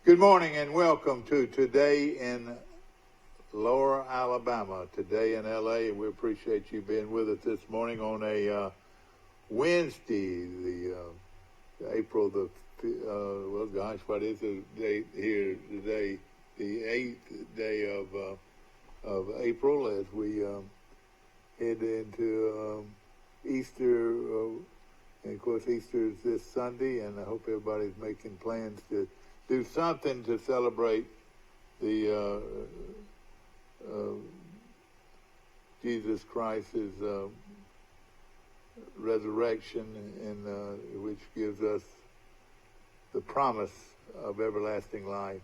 Good morning and welcome to Today in Lower Alabama, Today in L.A. We appreciate you being with us this morning on a Wednesday, the April the, what is the date here today? The 8th day of April as we head into Easter. And of course, Easter is this Sunday, and I hope everybody's making plans to do something to celebrate the Jesus Christ's resurrection, and which gives us the promise of everlasting life.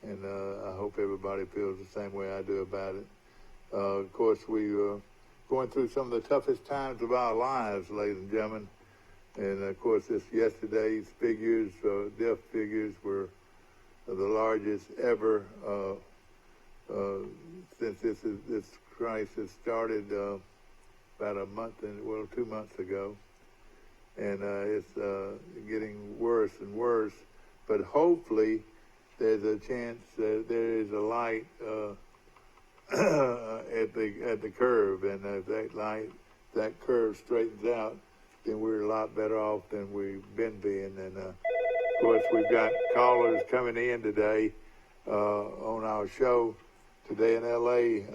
And I hope everybody feels the same way I do about it. Of course, we are going through some of the toughest times of our lives, ladies and gentlemen. And of course, yesterday's figures, death figures, were the largest ever since this crisis started about 2 months ago. And it's getting worse and worse. But hopefully, there's a chance that there is a light at the curve, and if that curve straightens out, then we're a lot better off than we've been being. And of course, we've got callers coming in today on our show Today in L.A.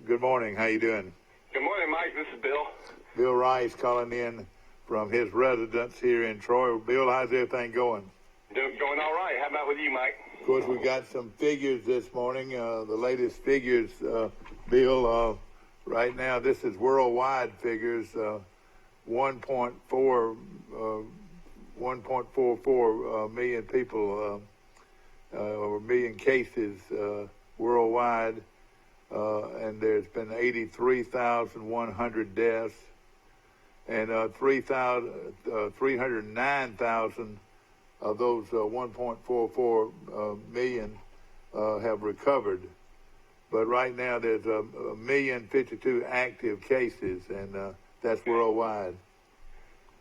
Good morning. How you doing? Good morning, Mike. This is Bill. Bill Rice calling in from his residence here in Troy. Bill, how's everything going? Going all right. How about with you, Mike? Of course, we got some figures this morning. The latest figures, Bill. Right now, this is worldwide figures. 1.44 million people, or million cases worldwide, and there's been 83,100 deaths, and 309,000 of those 1.44 million have recovered. But right now there's 1,052,000 active cases, and that's worldwide.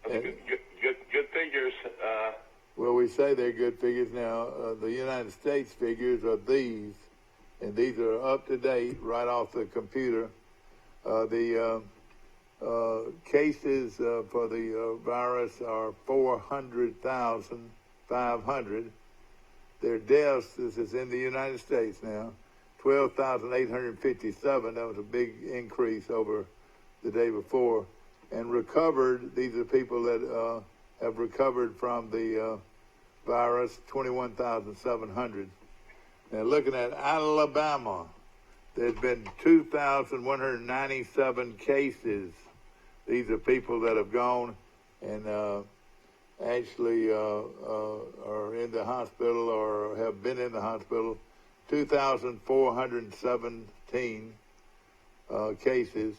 Good figures. Well, we say they're good figures. Now, the United States figures are these, and these are up to date right off the computer. The cases for the virus are 400,500. Their deaths, this is in the United States now, 12,857. That was a big increase over the day before. And recovered, these are people that have recovered from the virus, 21,700. Now, looking at Alabama, there's been 2,197 cases. These are people that have gone and actually are in the hospital or have been in the hospital. 2,417 cases.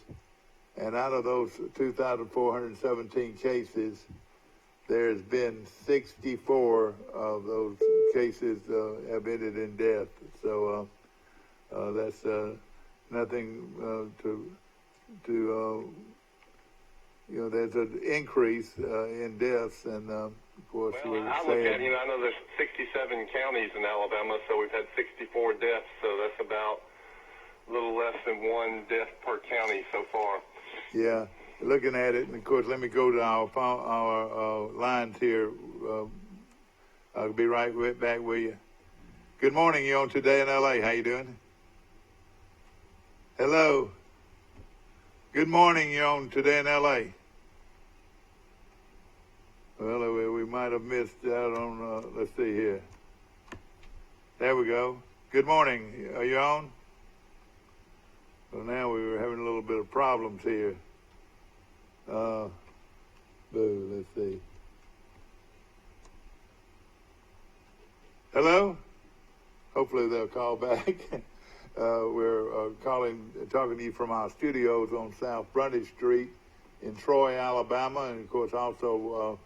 And out of those 2,417 cases, there's been 64 of those cases have ended in death. So that's nothing there's an increase in deaths, and of course I look at I know there's 67 counties in Alabama, so we've had 64 deaths, so that's about a little less than one death per county so far. Yeah, looking at it, and of course, let me go to our lines here. I'll be right back with you. Good morning, you're on Today in L.A. How you doing? Hello. Good morning, you're on Today in L.A. Well, we might have missed out on, let's see here. There we go. Good morning. Are you on? Well, now we were having a little bit of problems here. Let's see. Hello? Hopefully they'll call back. We're talking to you from our studios on South Brundage Street in Troy, Alabama, and of course also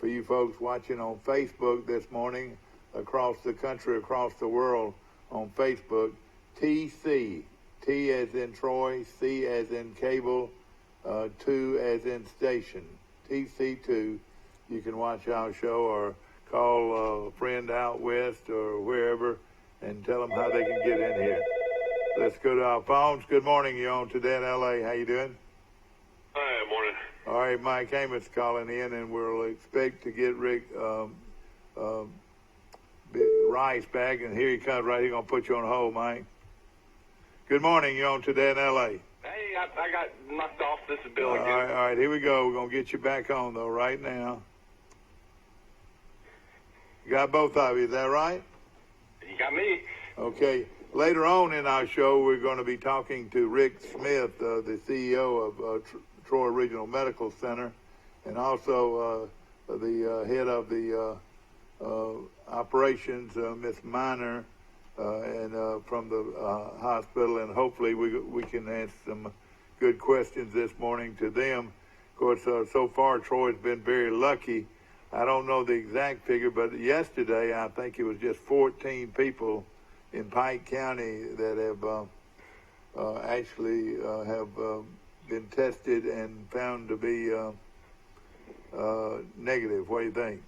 for you folks watching on Facebook this morning across the country, across the world on Facebook, TC. T as in Troy, C as in cable, 2 as in station, TC2. You can watch our show or call a friend out west or wherever and tell them how they can get in here. Let's go to our phones. Good morning. You're on Today in L.A. How you doing? Hi, morning. All right, Mike Amos calling in, and we'll expect to get Rick Rice back, and here he comes right here. Going to put you on hold, Mike. Good morning. You're on Today in L.A. Hey, I got knocked off. This is Bill again. All right, here we go. We're going to get you back on, though, right now. You got both of you, is that right? You got me. Okay. Later on in our show, we're going to be talking to Rick Smith, the CEO of Troy Regional Medical Center, and also the head of the operations, Miss Miner, and from the hospital, and hopefully we can answer some good questions this morning to them. Of course, so far Troy's been very lucky. I don't know the exact figure, but yesterday I think it was just 14 people in Pike County that have actually have been tested and found to be negative. What do you think?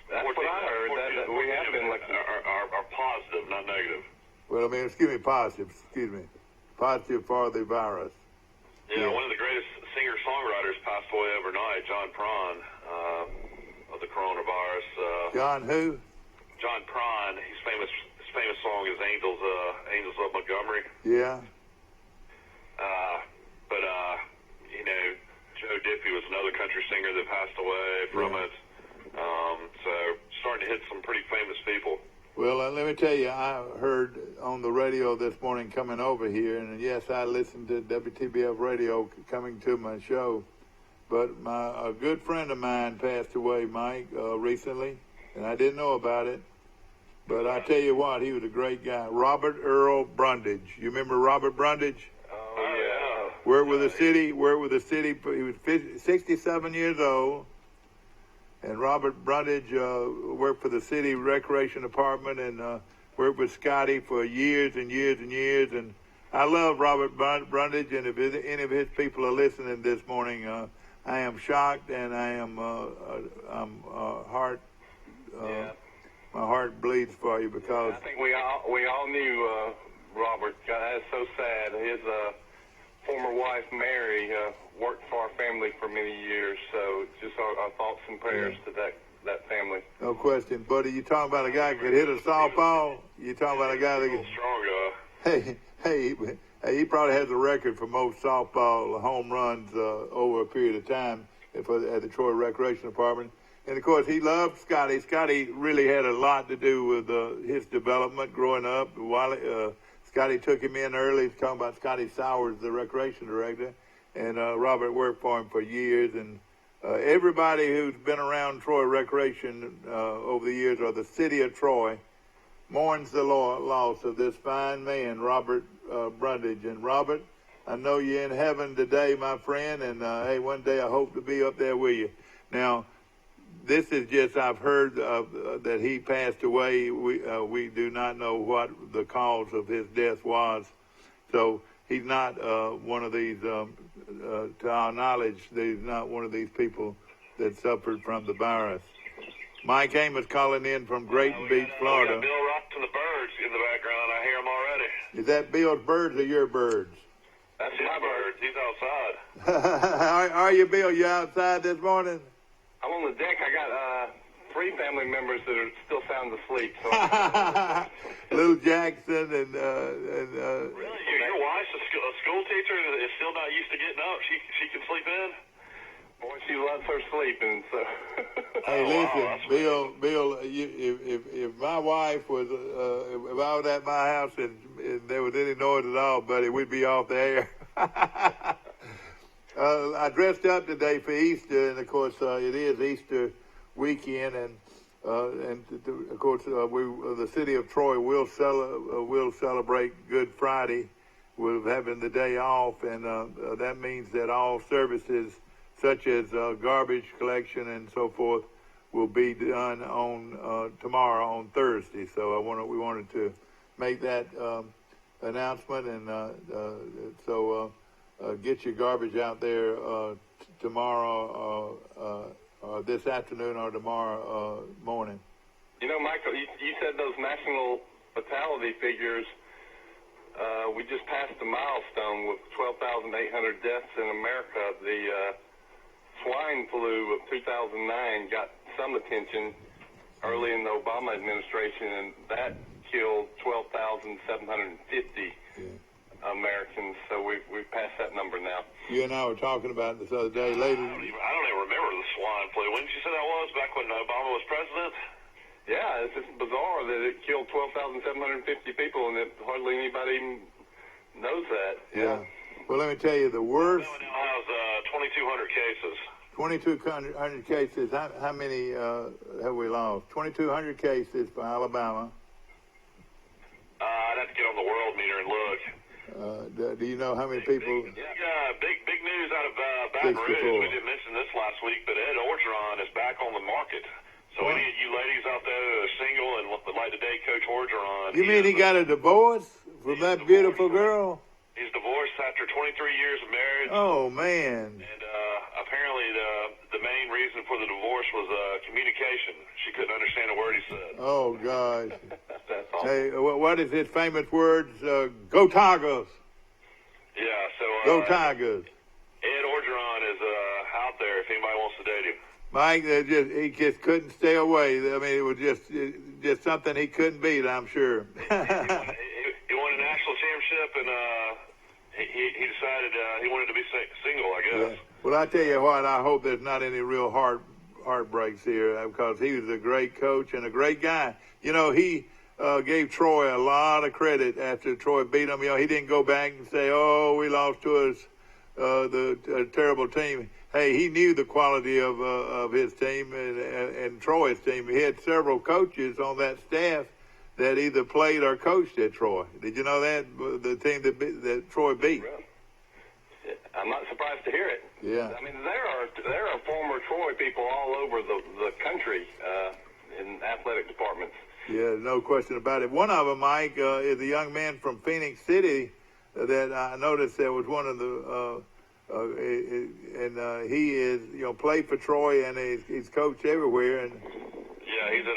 That's what I heard. That we have been lucky. Are positive, not negative. Well, I mean, positive. Positive for the virus. Yeah, one of the greatest singer-songwriters passed away overnight, John Prine, of the coronavirus. John who? John Prine. His famous song is "Angels of Montgomery." Yeah. But Joe Diffie was another country singer that passed away from it. So starting to hit some pretty famous people. Well, let me tell you, I heard on the radio this morning coming over here, and yes, I listened to WTBF radio coming to my show, but a good friend of mine passed away, Mike, recently, and I didn't know about it, but I tell you what, he was a great guy. Robert Earl Brundage. You remember Robert Brundage? Oh, yeah. Worked with the city. He was 67 years old. And Robert Brundage worked for the city recreation department and worked with Scotty for years and years and years. And I love Robert Brundage, and if any of his people are listening this morning, I am shocked, and I am my heart bleeds for you because I think we all knew Robert. God, that is so sad. His former wife Mary worked for our family for many years, so just our thoughts and prayers to that family. No question, buddy. You talking about a guy who could hit a softball? You talking about a guy that could? Strong guy. Hey, he probably has a record for most softball home runs over a period of time at the Troy Recreation Department. And of course, he loved Scotty. Scotty really had a lot to do with his development growing up. Scotty took him in early. He's talking about Scotty Sowers, the recreation director, and Robert worked for him for years. And everybody who's been around Troy Recreation over the years, or the city of Troy, mourns the loss of this fine man, Robert Brundage. And Robert, I know you're in heaven today, my friend, and hey, one day I hope to be up there with you. Now, this is just, I've heard that he passed away. We do not know what the cause of his death was. So he's not one of these, to our knowledge, he's not one of these people that suffered from the virus. Mike Amos calling in from Grayton Beach, Florida. We got Bill Ross and the birds in the background. I hear them already. Is that Bill's birds or your birds? That's my birds. He's outside. Are you, Bill? You outside this morning? I'm on the deck. I got 3 family members that are still sound asleep. So Little Jackson and really, your wife's a school teacher and is still not used to getting up. She can sleep in. boy, she loves her sleeping. So. Hey, listen, Bill. If my wife was, if I was at my house and there was any noise at all, buddy, we'd be off the air. I dressed up today for Easter, and of course it is Easter weekend, and of course the city of Troy will celebrate Good Friday with having the day off, and that means that all services such as garbage collection and so forth will be done on tomorrow on Thursday. So we wanted to make that announcement, and so. Get your garbage out there tomorrow, or this afternoon, or tomorrow morning. You know, Michael, you said those national fatality figures. We just passed a milestone with 12,800 deaths in America. The swine flu of 2009 got some attention early in the Obama administration, and that killed 12,750 Americans. So we've passed that number now. You and I were talking about this other day. I don't even remember the swine flu. When did you say that was? Back when Obama was president? Yeah, it's just bizarre that it killed 12,750 people, and that hardly anybody even knows that. Yeah. Well, let me tell you, the worst. It now has 2,200 cases. 2,200 cases. How many have we lost? 2,200 cases for Alabama. I'd have to get on the world meter and look. Do you know how many people? Big news out of Baton Rouge. We didn't mention this last week, but Ed Orgeron is back on the market. So any of you ladies out there that are single and would like to date Coach Orgeron. You mean he got a divorce from that beautiful girl? He's divorced after 23 years of marriage. Oh, man. And apparently the main reason for the divorce was communication. She couldn't understand a word he said. Oh, gosh. That's awesome. Hey, what is his famous words? Go Tigers. Yeah, so Go Tigers. Ed Orgeron is out there if anybody wants to date him. Mike, he just couldn't stay away. I mean, it was just something he couldn't beat, I'm sure. He won a national championship, and he decided he wanted to be single, I guess. Yeah. Well, I tell you what, I hope there's not any real heartbreaks here, because he was a great coach and a great guy. You know, he gave Troy a lot of credit after Troy beat him. You know, he didn't go back and say, "Oh, we lost to the terrible team." Hey, he knew the quality of his team and Troy's team. He had several coaches on that staff that either played or coached at Troy. Did you know that? The team that Troy beat. Really? I'm not surprised to hear it. Yeah. I mean, there are former Troy people all over the country in athletic departments. Yeah, no question about it. One of them, Mike, is a young man from Phoenix City that I noticed there was one of the he is, played for Troy, and he's coached everywhere. And yeah, he's at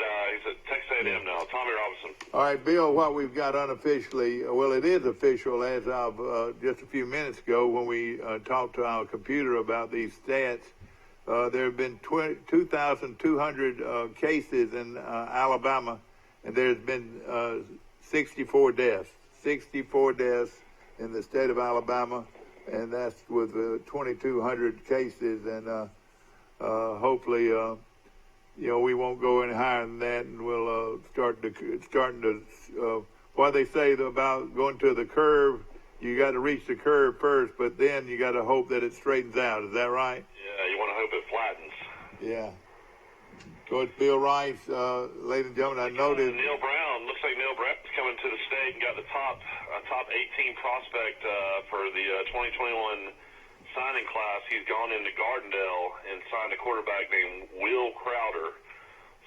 Texas A&M now, Tommy Robinson. All right, Bill, what we've got unofficially, well, it is official as of just a few minutes ago when we talked to our computer about these stats. There have been 2,200 cases in Alabama, and there's been 64 deaths. 64 deaths in the state of Alabama. And that's with 2,200 cases, and hopefully, we won't go any higher than that, and we'll starting to what they say about going to the curve. You got to reach the curve first, but then you got to hope that it straightens out. Is that right? Yeah, you want to hope it flattens. Yeah. Coach Bill Rice, ladies and gentlemen, I noticed Neil Brown. Looks like Neil Brown's coming to the state and got the top 18 prospect for the 2021 signing class. He's gone into Gardendale and signed a quarterback named Will Crowder.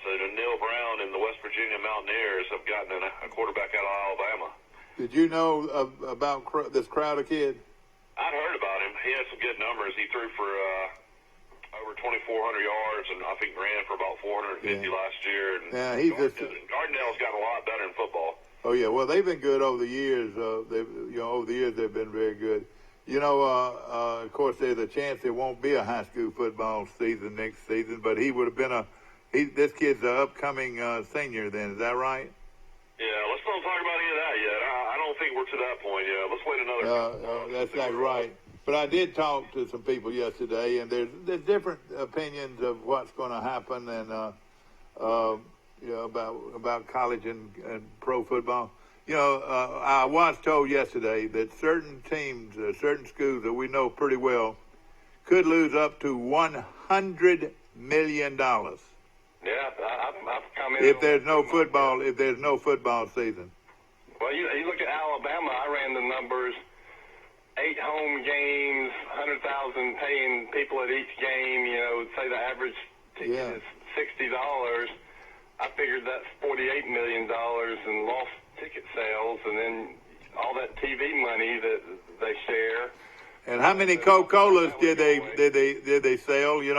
So Neil Brown and the West Virginia Mountaineers have gotten a quarterback out of Alabama. Did you know about this Crowder kid? I'd heard about him. He had some good numbers. He threw for over 2,400 yards, and I think ran for about 450 last year. And Gardendale's gotten a lot better in football. Oh yeah, well they've been good over the years. Over the years they've been very good. Of course, there's a chance there won't be a high school football season next season, but he would have been this kid's an upcoming senior. Then is that right? Yeah, let's not talk about any of that yet. I don't think we're to that point yet. Let's wait another. That's not right. But I did talk to some people yesterday, and there's different opinions of what's going to happen, and about college and pro football. I was told yesterday that certain teams, certain schools that we know pretty well, could lose up to $100 million. Yeah, I've commented. If there's no football season. Well, you look at Alabama. I ran the numbers. 8 home games, 100,000 paying people at each game. Say the average ticket is $60. I figured that's $48 million in lost ticket sales, and then all that TV money that they share. And how many Coca-Colas did they sell? You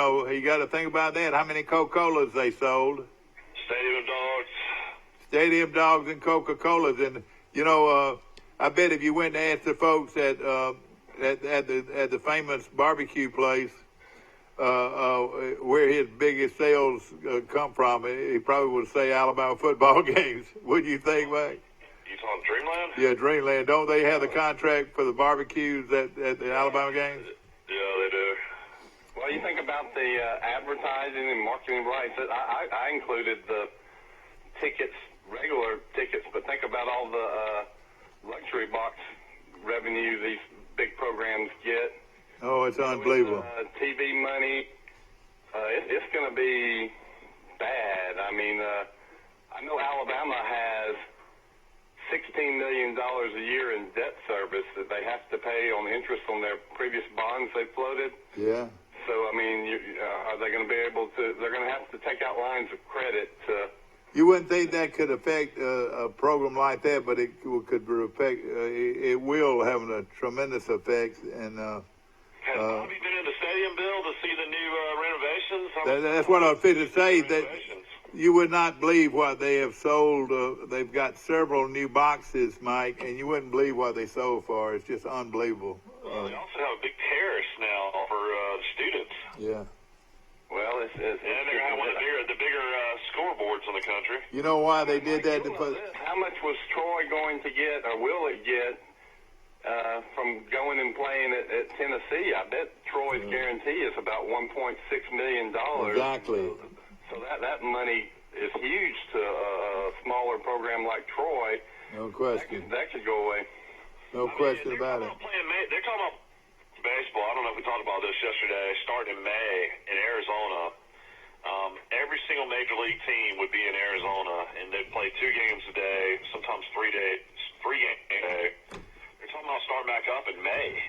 got to think about that. How many Coca-Colas they sold? Stadium of Dogs, stadium dogs and Coca-Colas. And, you know, I bet if you went and asked the folks at the famous barbecue place where his biggest sales come from, he probably would say Alabama football games. What do you think, Mike? You talking Dreamland? Yeah, Dreamland. Don't they have the contract for the barbecues at the Alabama games? Yeah, they do. Well, you think about the advertising and marketing rights. I included the tickets, regular tickets, but think about all the luxury box revenue these big programs get. Oh, it's unbelievable. TV money, it's going to be bad. I mean, I know Alabama has $16 million a year in debt service that they have to pay on interest on their previous bonds they floated. Yeah. So, I mean, are they going to be able to, they're going to have to take out lines of credit to. You wouldn't think that could affect a program like that, but it could affect, it will have a tremendous effect. And has Bobby been in the stadium, Bill, to see the new renovations? That's what I was fit to say, that you would not believe what they have sold. They've got several new boxes, Mike, and you wouldn't believe what they sold for. It's just unbelievable. They also have a big terrace now for students. Yeah. Well, and they're having one of the bigger scoreboards in the country. You know why they did that? How much was Troy going to get, or will it get, from going and playing at Tennessee? I bet Troy's guarantee is about $1.6 million. Exactly. So that money is huge to a smaller program like Troy. No question. That could go away. No question about it. They're talking about baseball. I don't know if we talked about this yesterday. Starting in May in Arizona, every single major league team would be in Arizona, and they'd play 2 games a day, sometimes 3 games a day. They're talking about starting back up in May.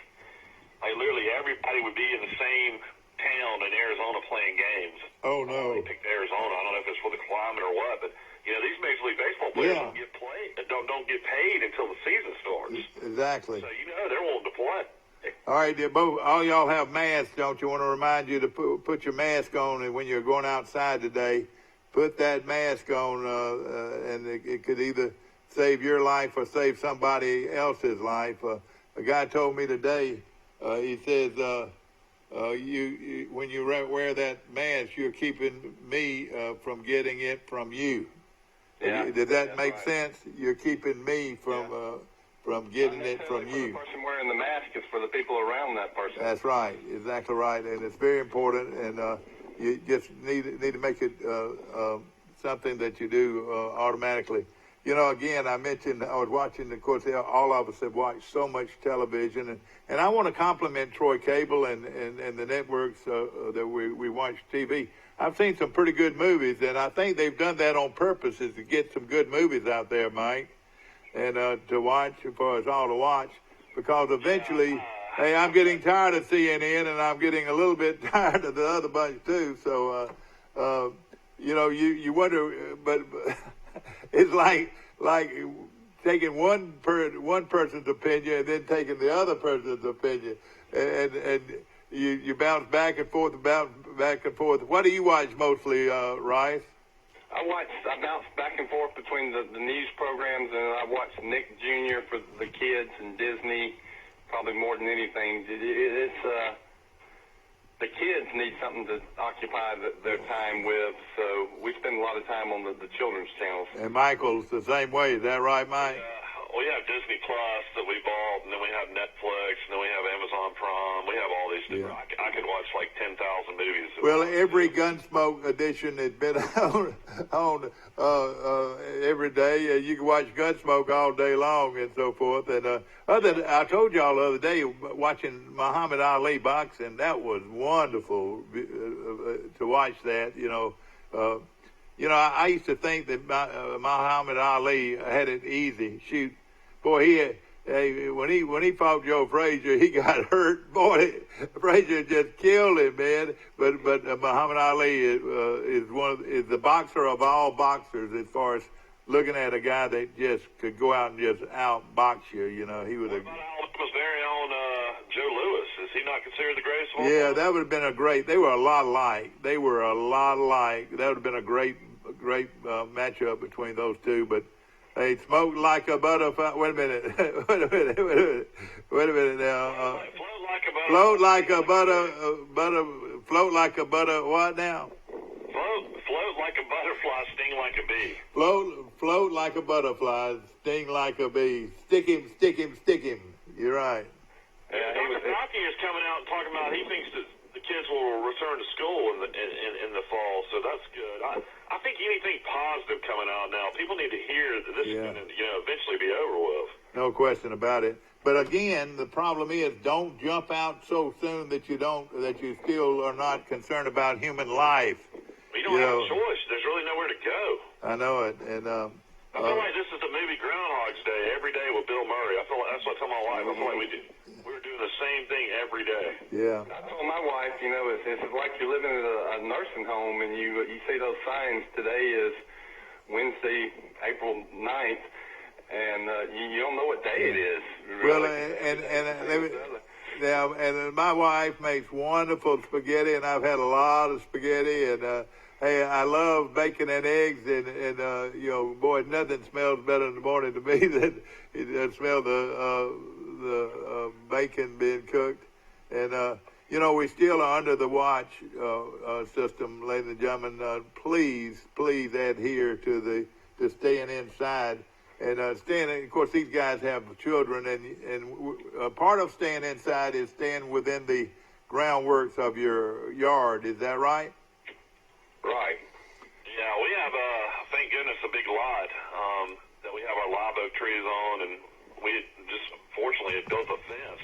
Like literally everybody would be in the same town in Arizona playing games. Oh no! They picked Arizona. I don't know if it's for the climate or what, but you know these major league baseball players don't get paid until the season starts. Exactly. So you know they're wanting to play. All right, all y'all have masks, don't you? Want to remind you to put your mask on, and when you're going outside today, put that mask on, and it could either save your life or save somebody else's life. A guy told me today, he says, when you wear that mask, you're keeping me from getting it from you. Yeah. Does that make sense? You're keeping me from getting it from you. The person wearing the mask is for the people around that person. That's right, exactly right, and it's very important. And you just need to make it something that you do automatically. You know, again, I mentioned I was watching. Of course, all of us have watched so much television, and I want to compliment Troy Cable and the networks that we watch TV. I've seen some pretty good movies, and I think they've done that on purpose, is to get some good movies out there, Mike, and to watch, for us all to watch, because eventually, hey, I'm getting tired of CNN, and I'm getting a little bit tired of the other bunch too. So, you know, you wonder, but it's like taking one person's opinion and then taking the other person's opinion, and you bounce back and forth. What do you watch mostly, Rice? I bounce back and forth between the news programs, and I watch Nick Jr. for the kids and Disney, probably more than anything. It's the kids need something to occupy their time with, so we spend a lot of time on the children's channels. And Michael's the same way. Is that right, Mike? We have Disney Plus that we bought, and then we have Netflix, and then we have Amazon Prime. We have all these different. Yeah. I could watch like 10,000 movies. Well, every Gunsmoke edition has been on every day. You can watch Gunsmoke all day long and so forth. And I told y'all the other day, watching Muhammad Ali boxing, that was wonderful to watch that. You know, I used to think that Muhammad Ali had it easy. Shoot, boy, when he fought Joe Frazier, he got hurt. Boy, Frazier just killed him, man. But Muhammad Ali is the boxer of all boxers as far as looking at a guy that just could go out and just outbox you. You know, he was. What about Alabama's very own Joe Louis? Is he not considered the greatest of all time? Yeah, that would have been a great. They were a lot alike. That would have been a great great matchup between those two. But they smoke like a butterfly. Wait a minute. Wait a minute now. Float like a butter. What now? Float like a butterfly, sting like a bee. Float like a butterfly, sting like a bee. Stick him. You're right. Yeah, Dr. Rocky is coming out and talking about he thinks that the kids will return to school in the fall, so that's good. I think anything positive coming out now, people need to hear that this is going to eventually be over with. No question about it. But again, the problem is don't jump out so soon that you still are not concerned about human life. You don't have a choice. There's really nowhere to go. I know it, and I feel like this is the movie Groundhog's Day every day with Bill Murray. I feel like that's what I tell my wife. I feel like we're doing the same thing every day. Yeah. I told my wife, it's like you're living in a nursing home, and you see those signs. Today is Wednesday, April 9th, and you don't know what day it is. Really. Well, and my wife makes wonderful spaghetti, and I've had a lot of spaghetti, and hey, I love bacon and eggs, and boy, nothing smells better in the morning to me than it smell the bacon being cooked. And we still are under the watch system, ladies and gentlemen. Please adhere to staying inside. And of course, these guys have children, and part of staying inside is staying within the groundworks of your yard. Is that right? Right. Yeah, we have, thank goodness, a big lot that we have our live oak trees on, and we just fortunately had built a fence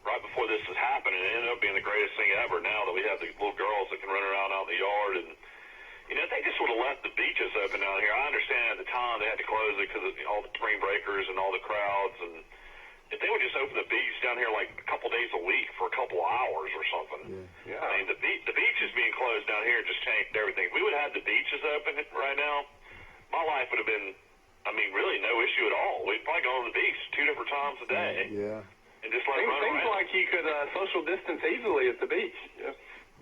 right before this was happening. It ended up being the greatest thing ever. Now that we have the little girls that can run around out in the yard, and they just would have left the beaches open down here. I understand at the time they had to close it because of all the spring breakers and all the crowds. And if they would just open the beach down here like a couple days a week for a couple hours or something. Yeah. I mean, the beaches being closed down here just changed everything. If we would have had the beaches open right now, my life would have been, really no issue at all. We'd probably go on the beach 2 different times a day. Yeah. And just let it run around. Seems like you could social distance easily at the beach. Yeah.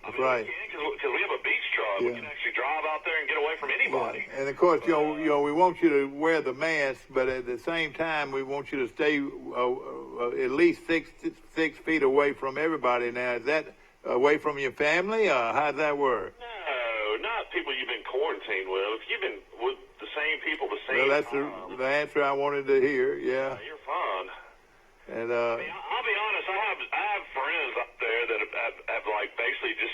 That's right. Because we have a beach truck. Yeah. We can actually drive out there and get away from anybody. Yeah. And of course, we want you to wear the mask, but at the same time, we want you to stay at least 6 feet away from everybody. Now, is that away from your family, or how does that work? No, not people you've been quarantined with. You've been with the same people the same time. Well, that's the answer I wanted to hear. Yeah. You're fine. And I'll be honest. I have friends up there that have like basically just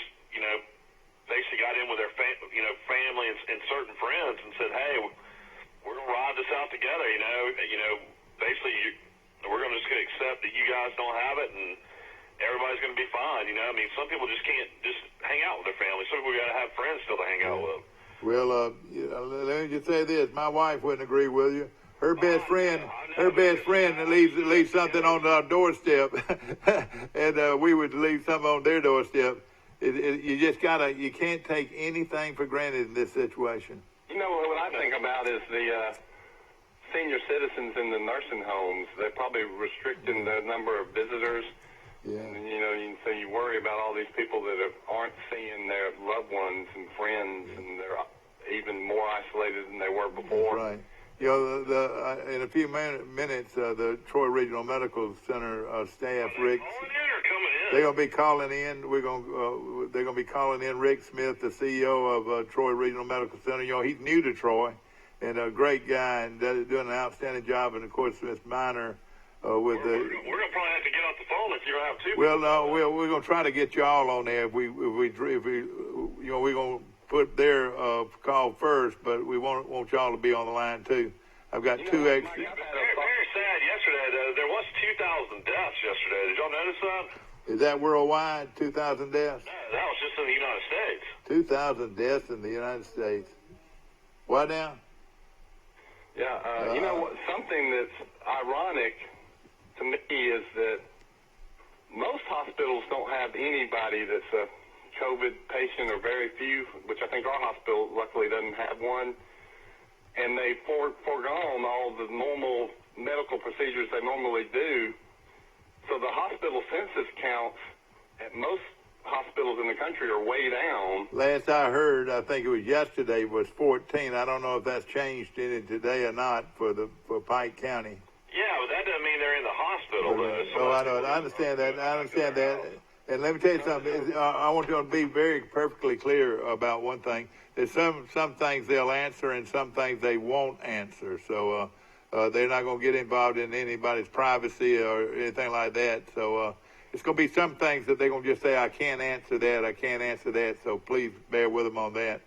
basically got in with their family and certain friends and said, hey, we're gonna ride this out together. Basically we're just gonna accept that you guys don't have it and everybody's gonna be fine. Some people just can't just hang out with their family. Some people gotta have friends still to hang out with. Well, let me just say this: my wife wouldn't agree with you. Her best friend leaves something on our doorstep, and we would leave something on their doorstep. You can't take anything for granted in this situation. What I think about is the senior citizens in the nursing homes. They're probably restricting the number of visitors. Yeah. And, so you worry about all these people that aren't seeing their loved ones and friends, and they're even more isolated than they were before. That's right. In a few minutes, the Troy Regional Medical Center staff, Rick, they're gonna be calling in. They're gonna be calling in Rick Smith, the CEO of Troy Regional Medical Center. He's new to Troy, and a great guy, and doing an outstanding job. And of course, Miss Miner with the. We're gonna probably have to get off the phone if you don't have to. Well, no, we're gonna try to get you all on there. If we we're gonna put their call first, but we want y'all to be on the line too. I've got 2 extra. Very sad yesterday, though. There was 2,000 deaths yesterday. Did y'all notice that? Is that worldwide, 2,000 deaths? No, that was just in the United States. 2,000 deaths in the United States. What now? Yeah, something that's ironic to me is that most hospitals don't have anybody that's a COVID patient, or very few, which I think our hospital luckily doesn't have one, and they foregone all the normal medical procedures they normally do. So the hospital census counts at most hospitals in the country are way down. Last I heard, I think it was yesterday, was 14. I don't know if that's changed any today or not for Pike County. Yeah, but that doesn't mean they're in the hospital, though. Oh, I know. I understand that. I understand that. And let me tell you something. I want you to be very perfectly clear about one thing. There's some things they'll answer and some things they won't answer. So they're not going to get involved in anybody's privacy or anything like that. So it's going to be some things that they're going to just say, I can't answer that, I can't answer that. So please bear with them on that.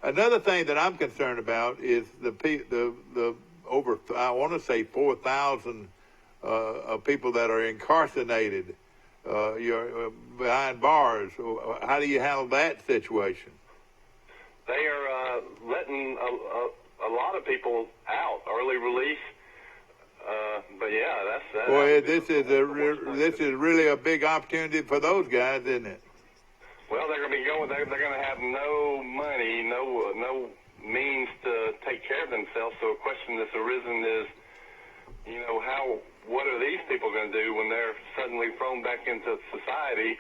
Another thing that I'm concerned about is the over, I want to say 4,000 people that are incarcerated. You're behind bars. How do you handle that situation? They are letting a lot of people out, early release. But yeah, that's Boy, this is really a big opportunity for those guys, isn't it? Well, they're going to be going. They're going to have no money, no means to take care of themselves. So a question that's arisen is, what are these people going to do when they're suddenly thrown back into society?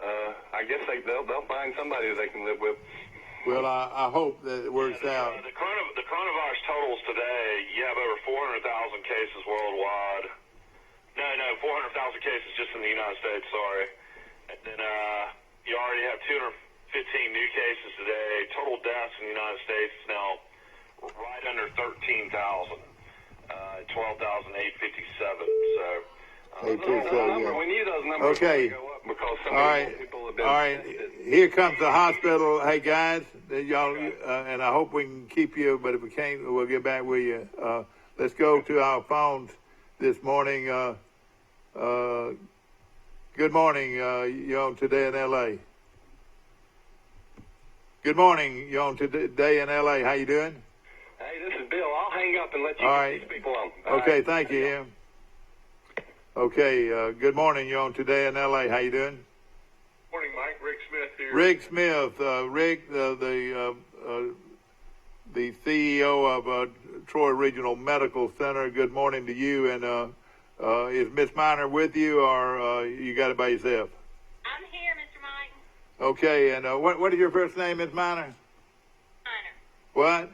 I guess they'll find somebody that they can live with. Well, I hope that it works out. The coronavirus totals today, you have over 400,000 cases worldwide. No, 400,000 cases just in the United States, sorry. And then you already have 215 new cases today. Total deaths in the United States is now right under 13,000. 12,857. So we need those numbers to go up because so many people have been tested. Here comes the hospital. Hey guys, y'all, and I hope we can keep you. But if we can't, we'll get back with you. Let's go to our phones this morning. Good morning. You're on Today in L.A. Good morning. You're on Today in L.A. How you doing? Hey, this is Bill. I'll hang up and let you get these people on. Okay, thank you, Em. Okay, good morning. You're on Today in L.A. How you doing? Morning, Mike. Rick Smith here. Rick Smith. Rick, the CEO of Troy Regional Medical Center. Good morning to you. And is Miss Miner with you, or you got it by yourself? I'm here, Mr. Mike. Okay, and what is your first name, Miss Miner? Miner. What?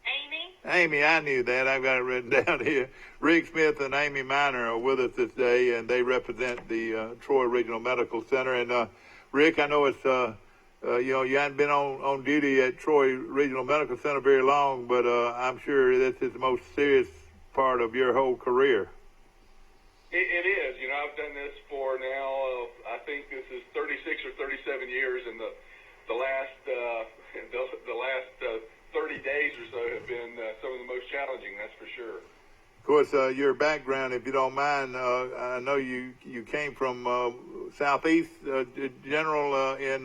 Amy. Amy, I knew that. I've got it written down here. Rick Smith and Amy Miner are with us this day, and they represent the Troy Regional Medical Center. And Rick, I know it's you haven't been on duty at Troy Regional Medical Center very long, but I'm sure this is the most serious part of your whole career. It is. I've done this for now. I think this is 36 or 37 years, and the last 30 days or so have been some of the most challenging. That's for sure. Of course, your background, if you don't mind, I know you came from Southeast General in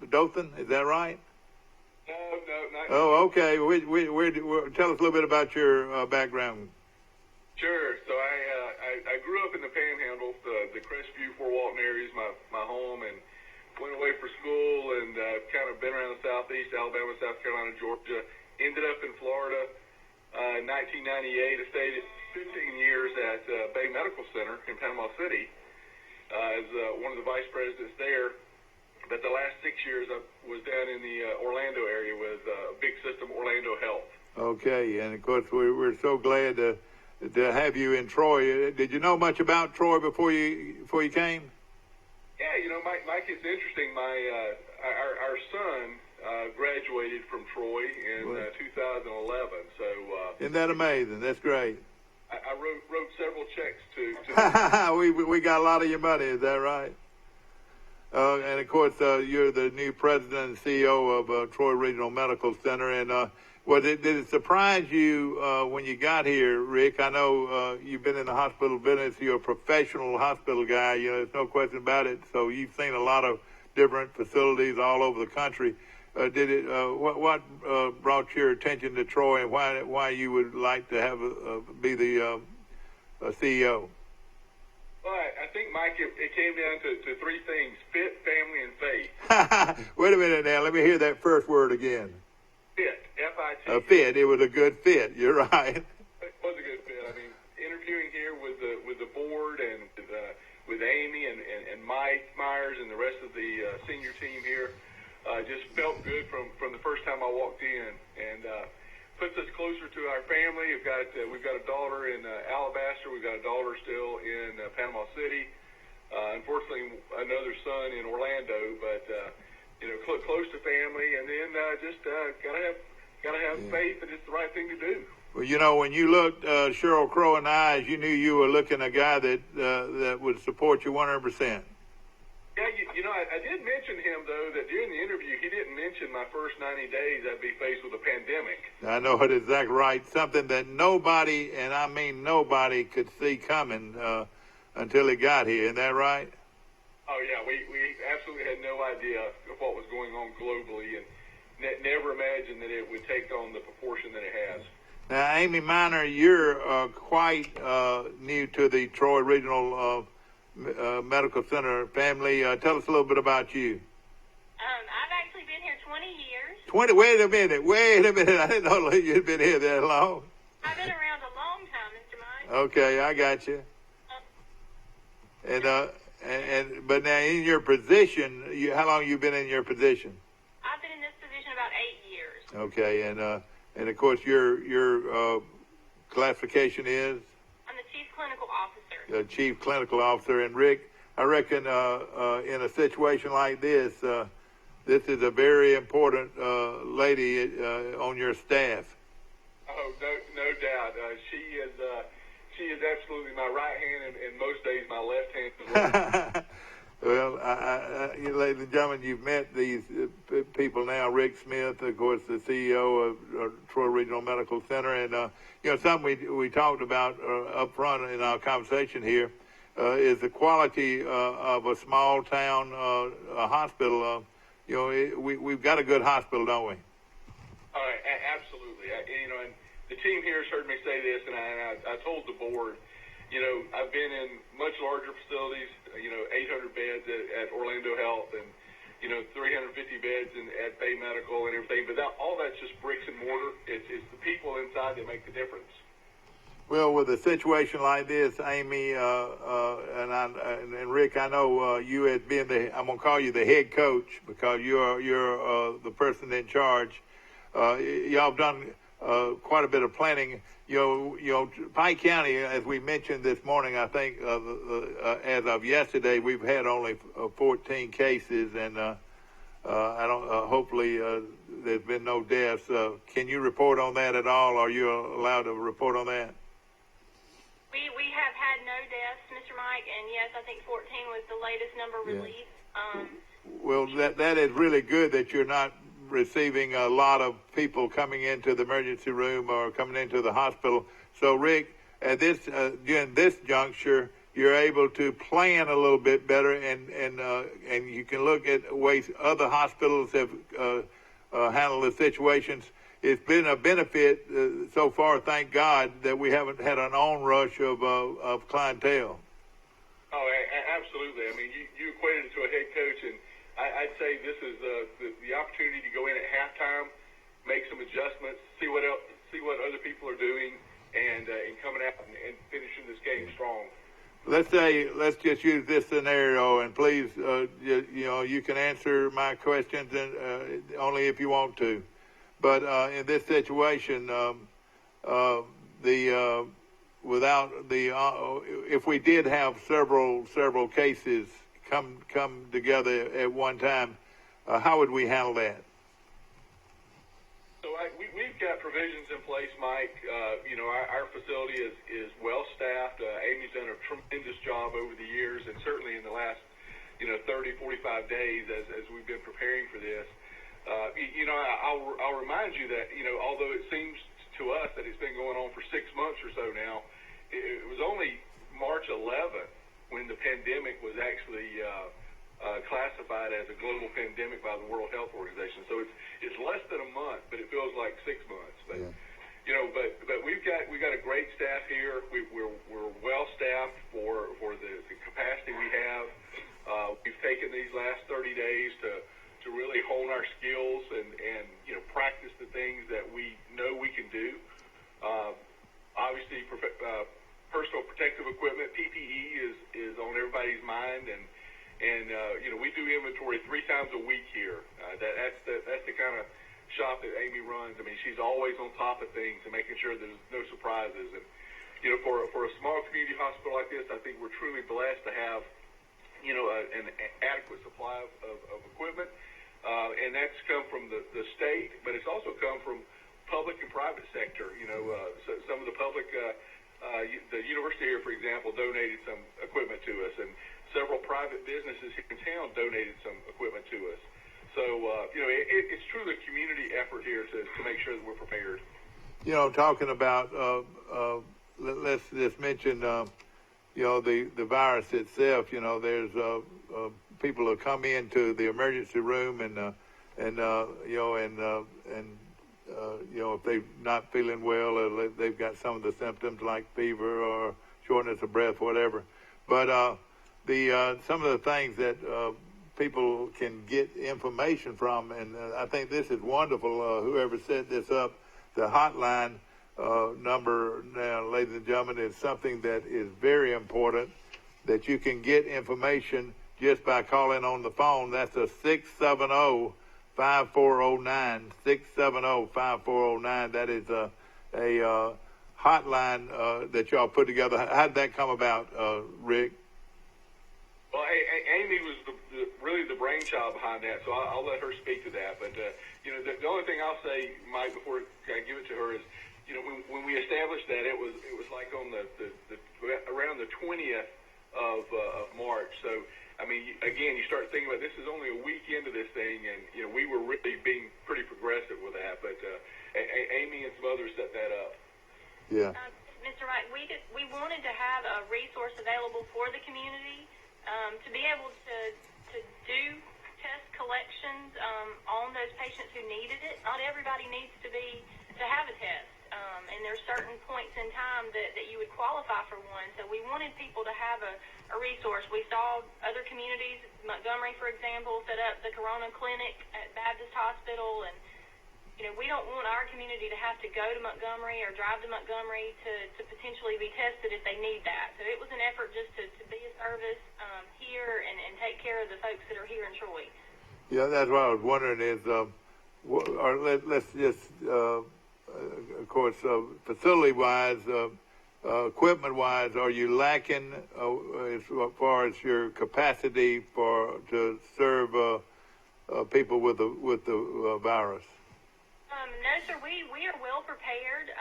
Dothan. Is that right? No, not. Oh, okay. Tell us a little bit about your background. Sure. So I grew up in the Panhandle, the Crestview, Fort Walton area is my home, and went away for school and kind of been around the Southeast, Alabama, South Carolina, Georgia. Ended up in Florida in 1998. I stayed 15 years at Bay Medical Center in Panama City as one of the vice presidents there. But the last 6 years I was down in the Orlando area with big system Orlando Health. Okay, and of course we're so glad to have you in Troy. Did you know much about Troy before you came? Yeah, Mike, it's interesting. Our son graduated from Troy in 2011. So isn't that amazing? That's great. I wrote several checks to we got a lot of your money. Is that right? And of course, you're the new president and CEO of Troy Regional Medical Center. And did it surprise you when you got here, Rick? I know you've been in the hospital business. You're a professional hospital guy. There's no question about it. So you've seen a lot of different facilities all over the country. What brought your attention to Troy, and why you would like to be the CEO? Well, I think, Mike, it came down to three things: fit, family, and faith. Wait a minute now. Let me hear that first word again. Fit, F-I-T. A fit. It was a good fit. You're right. It was a good fit. I mean, interviewing here with the board and with with Amy and Mike Myers and the rest of the senior team here. Just felt good from the first time I walked in, and puts us closer to our family. We've got a daughter in Alabaster. We've got a daughter still in Panama City. Unfortunately, another son in Orlando, but close to family, and then just gotta have faith that it's the right thing to do. Well, when you looked Cheryl Crow in the eyes, you knew you were looking at a guy that would support you 100%. Yeah, I did mention him, though, that during the interview, he didn't mention my first 90 days I'd be faced with a pandemic. I know it exactly right. Something that nobody, and I mean nobody, could see coming until it got here. Isn't that right? Oh, yeah. We absolutely had no idea of what was going on globally, and never imagined that it would take on the proportion that it has. Now, Amy Minor, you're quite new to the Troy Regional Medical Center family. Tell us a little bit about you. I've actually been here 20 years. 20? Wait a minute. I didn't know you'd been here that long. I've been around a long time, Mr. Mike. Okay, I got you. But now in your position, how long you been in your position? I've been in this position about 8 years. Okay, and of course your classification is? I'm the Chief Clinical Officer. Chief Clinical Officer. And Rick, I reckon in a situation like this, this is a very important lady on your staff. Oh, no doubt. She is absolutely my right hand, and most days my left hand as well. Well, ladies and gentlemen, you've met these people now. Rick Smith, of course, the CEO of Troy Regional Medical Center, and something we talked about up front in our conversation here is the quality of a small town hospital. We've got a good hospital, don't we? Absolutely. And the team here has heard me say this, and I told the board. I've been in much larger facilities, 800 beds at Orlando Health and, 350 beds at Bay Medical and everything. But all that's just bricks and mortar. It's the people inside that make the difference. Well, with a situation like this, Amy and Rick, I know you had been I'm going to call you the head coach because you're the person in charge. Y'all have done quite a bit of planning. Pike County, as we mentioned this morning, I think as of yesterday, we've had only 14 cases, and hopefully there's been no deaths. Can you report on that at all? Are you allowed to report on that? We have had no deaths, Mr. Mike, and yes, I think 14 was the latest number released. Well, that is really good that you're not receiving a lot of people coming into the emergency room or coming into the hospital. So, Rick, at during this juncture, you're able to plan a little bit better, and you can look at ways other hospitals have handled the situations. It's been a benefit so far, thank God, that we haven't had an onrush of clientele. Oh, absolutely. I mean, you equated it to a head coach, and I'd say this is the opportunity to go in at halftime, make some adjustments, see what other people are doing, and coming out and finishing this game strong. Let's just use this scenario, and please, you can answer my questions and only if you want to. But in this situation, if we did have several cases come together at one time, how would we handle that? So we've got provisions in place, Mike. Our facility is well staffed. Amy's done a tremendous job over the years, and certainly in the last 30, 45 days as we've been preparing for this. I'll remind you that although it seems to us that it's been going on for 6 months or so now, it was only March 11th when the pandemic was actually classified as a global pandemic by the World Health Organization. So it's less than a month, but it feels like 6 months. But but we've got a great staff here. We're well staffed for the capacity we have. We've taken these last 30 days to really hone our skills and practice the things that we know we can do. Obviously, personal protective equipment. PPE is on everybody's mind, and we do inventory 3 times a week here. That's the kind of shop that Amy runs. I mean, she's always on top of things and making sure there's no surprises. And for a small community hospital like this, I think we're truly blessed to have an adequate supply of equipment, and that's come from the state, but it's also come from public and private sector. So some of the public, the university here, for example, donated some equipment to us, and several private businesses here in town donated some equipment to us. So, it's truly a community effort here to make sure that we're prepared. Talking about, let's just mention, the virus itself. There's people who come into the emergency room if they're not feeling well, or they've got some of the symptoms like fever or shortness of breath, whatever. But some of the things that people can get information from, and I think this is wonderful. Whoever set this up, the hotline number now, ladies and gentlemen, is something that is very important, that you can get information just by calling on the phone. That's a 670-5409, 670-5409. That is a hotline that y'all put together. How did that come about, Rick? Well, Amy was really the brainchild behind that, so I'll let her speak to that. But the only thing I'll say, Mike, before I give it to her is, when we established that, it was like on the around the 20th of March. So, I mean, again, you start thinking about this is only a week into this thing, and we were really being pretty progressive with that. But Amy and some others set that up. Yeah. Mr. Wright, we wanted to have a resource available for the community to be able to do test collections on those patients who needed it. Not everybody needs to have a test. And there's certain points in time that you would qualify for one. So we wanted people to have a resource. We saw other communities, Montgomery, for example, set up the Corona Clinic at Baptist Hospital. And, we don't want our community to have to go to Montgomery or drive to Montgomery to potentially be tested if they need that. So it was an effort just to be a service here and take care of the folks that are here in Troy. Yeah, that's what I was wondering is, let's just... of course, facility-wise, equipment-wise, are you lacking as far as your capacity to serve people with the virus? No, sir. We are well prepared.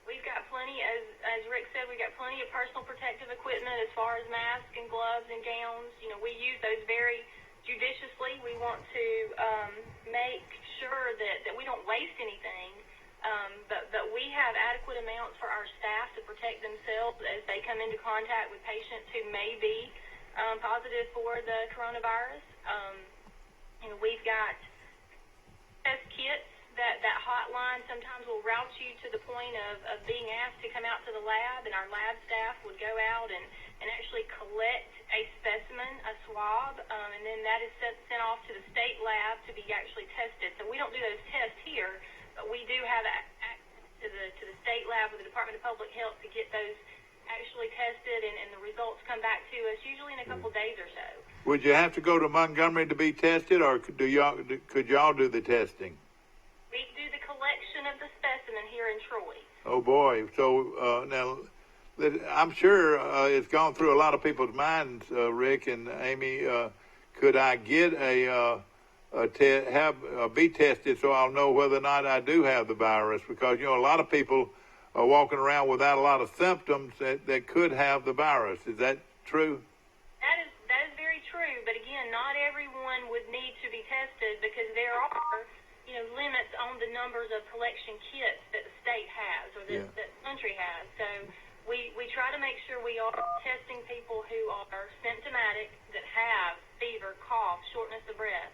We've got plenty, as Rick said, we've got plenty of personal protective equipment as far as masks and gloves and gowns. We use those very judiciously. We want to make sure that we don't waste anything. But we have adequate amounts for our staff to protect themselves as they come into contact with patients who may be positive for the coronavirus. We've got test kits. That hotline sometimes will route you to the point of being asked to come out to the lab, and our lab staff would go out and actually collect a specimen, a swab, and then that is sent off to the state lab to be actually tested. So we don't do those tests here, but we do have access to the state lab with the Department of Public Health to get those actually tested, and the results come back to us usually in a couple days or so. Would you have to go to Montgomery to be tested, or could y'all do the testing? We do the collection of the specimen here in Troy. Oh boy! So now, I'm sure it's gone through a lot of people's minds, Rick and Amy. Could I get be tested so I'll know whether or not I do have the virus? Because a lot of people are walking around without a lot of symptoms that could have the virus. Is that true? That is very true. But again, not everyone would need to be tested because there are limits on the numbers of collection kits that the state has or that the country has. So we try to make sure we are testing people who are symptomatic, that have fever, cough, shortness of breath,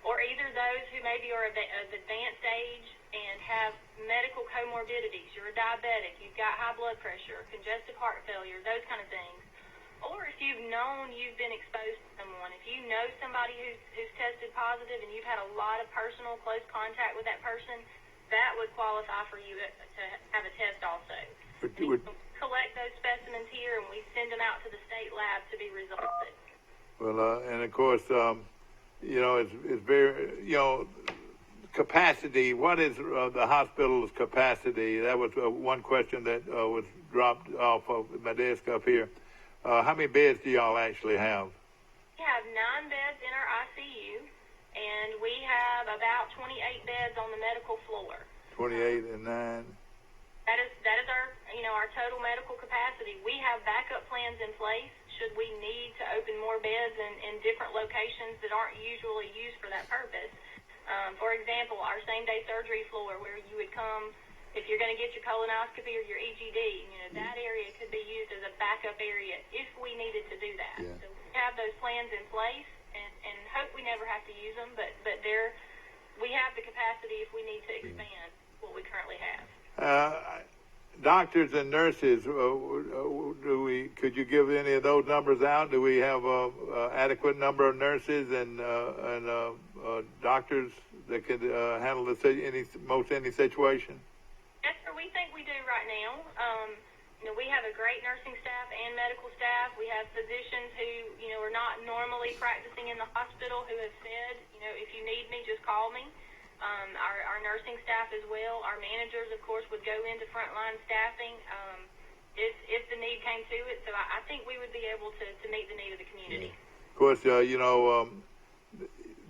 or either those who maybe are of advanced age and have medical comorbidities. You're a diabetic, you've got high blood pressure, congestive heart failure, those kind of things. Or if you've known you've been exposed to someone, if you know somebody who's tested positive and you've had a lot of close contact with that person, that would qualify for you to have a test also. We collect those specimens here, and we send them out to the state lab to be resulted. Well, and of course, it's very, capacity. What is the hospital's capacity? That was one question that was dropped off of my desk up here. How many beds do y'all actually have? We have 9 beds in our ICU, and we have about 28 beds on the medical floor. 28 and 9. That is our total medical capacity. We have backup plans in place should we need to open more beds in different locations that aren't usually used for that purpose. For example, our same-day surgery floor, where you would come if you're going to get your colonoscopy or your EGD, that area could be used as a backup area if we needed to do that. Yeah. So we have those plans in place, and hope we never have to use them, but we have the capacity if we need to expand what we currently have. Doctors and nurses, could you give any of those numbers out? Do we have a adequate number of nurses and doctors that could handle any situation? Yes, sir. We think we do right now. We have a great nursing staff and medical staff. We have physicians who, are not normally practicing in the hospital who have said, if you need me, just call me. Our nursing staff as well. Our managers, of course, would go into frontline staffing if the need came to it. So I think we would be able to meet the need of the community. Yeah. Of course,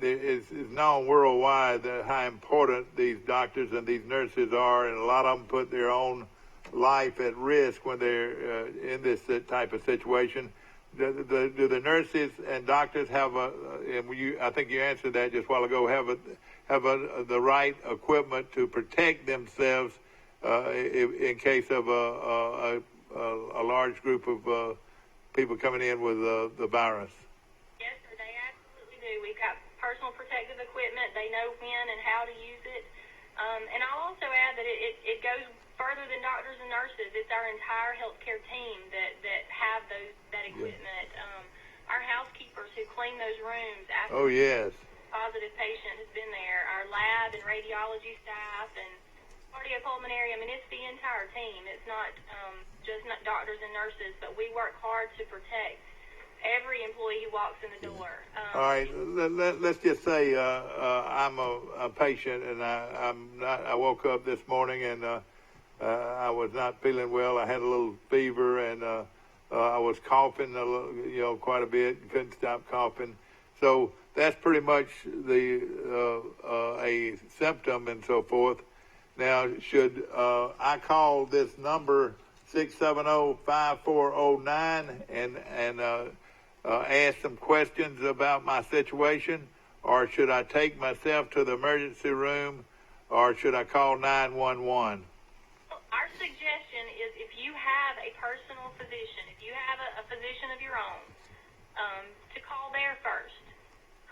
it's known worldwide how important these doctors and these nurses are, and a lot of them put their own life at risk when they're in this type of situation. Do the nurses and doctors have I think you answered that just a while ago, have the right equipment to protect themselves in case of a large group of people coming in with the virus? Yes, sir, they absolutely do. We've got personal protective equipment. They know when and how to use it. And I'll also add that it goes further than doctors and nurses. It's our entire healthcare team that have that equipment. Our housekeepers who clean those rooms after yes. a positive patient has been there. Our lab and radiology staff and cardiopulmonary. It's the entire team. It's not just not doctors and nurses, but we work hard to protect every employee who walks in the door. All right, let's just say I'm a patient, and I woke up this morning and I was not feeling well. I had a little fever, and I was coughing quite a bit. Couldn't stop coughing. So that's pretty much a symptom and so forth. Now, should I call this number 670-5409 and ask some questions about my situation, or should I take myself to the emergency room, or should I call 911? Our suggestion is if you have a personal physician, if you have a physician of your own, to call there first.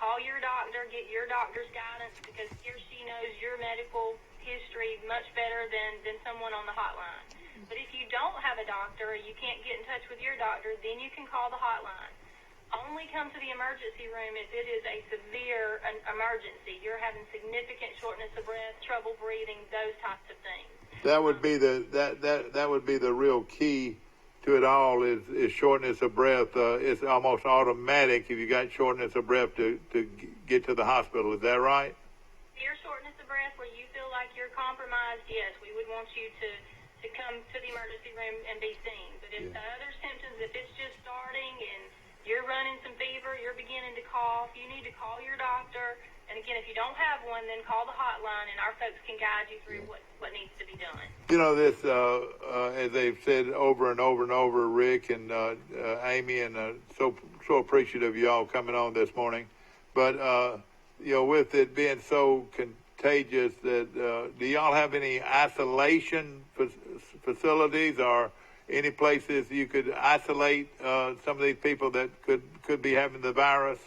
Call your doctor, get your doctor's guidance, because he or she knows your medical history much better than someone on the hotline. But if you don't have a doctor or you can't get in touch with your doctor, then you can call the hotline. Only come to the emergency room if it is a severe emergency. You're having significant shortness of breath, trouble breathing, those types of things. That would be the real key to it all is shortness of breath. It's almost automatic if you got shortness of breath to get to the hospital. Is that right? Your shortness of breath where you feel like you're compromised, yes, we would want you to come to the emergency room and be seen. But if the other symptoms, if it's just starting and you're running some fever, you're beginning to cough, you need to call your doctor. And again, if you don't have one, then call the hotline, and our folks can guide you through what needs to be done. This, as they've said over and over and over, Rick and Amy, and so appreciative of y'all coming on this morning. But, with it being so contagious, that do y'all have any isolation facilities or any places you could isolate some of these people that could be having the virus?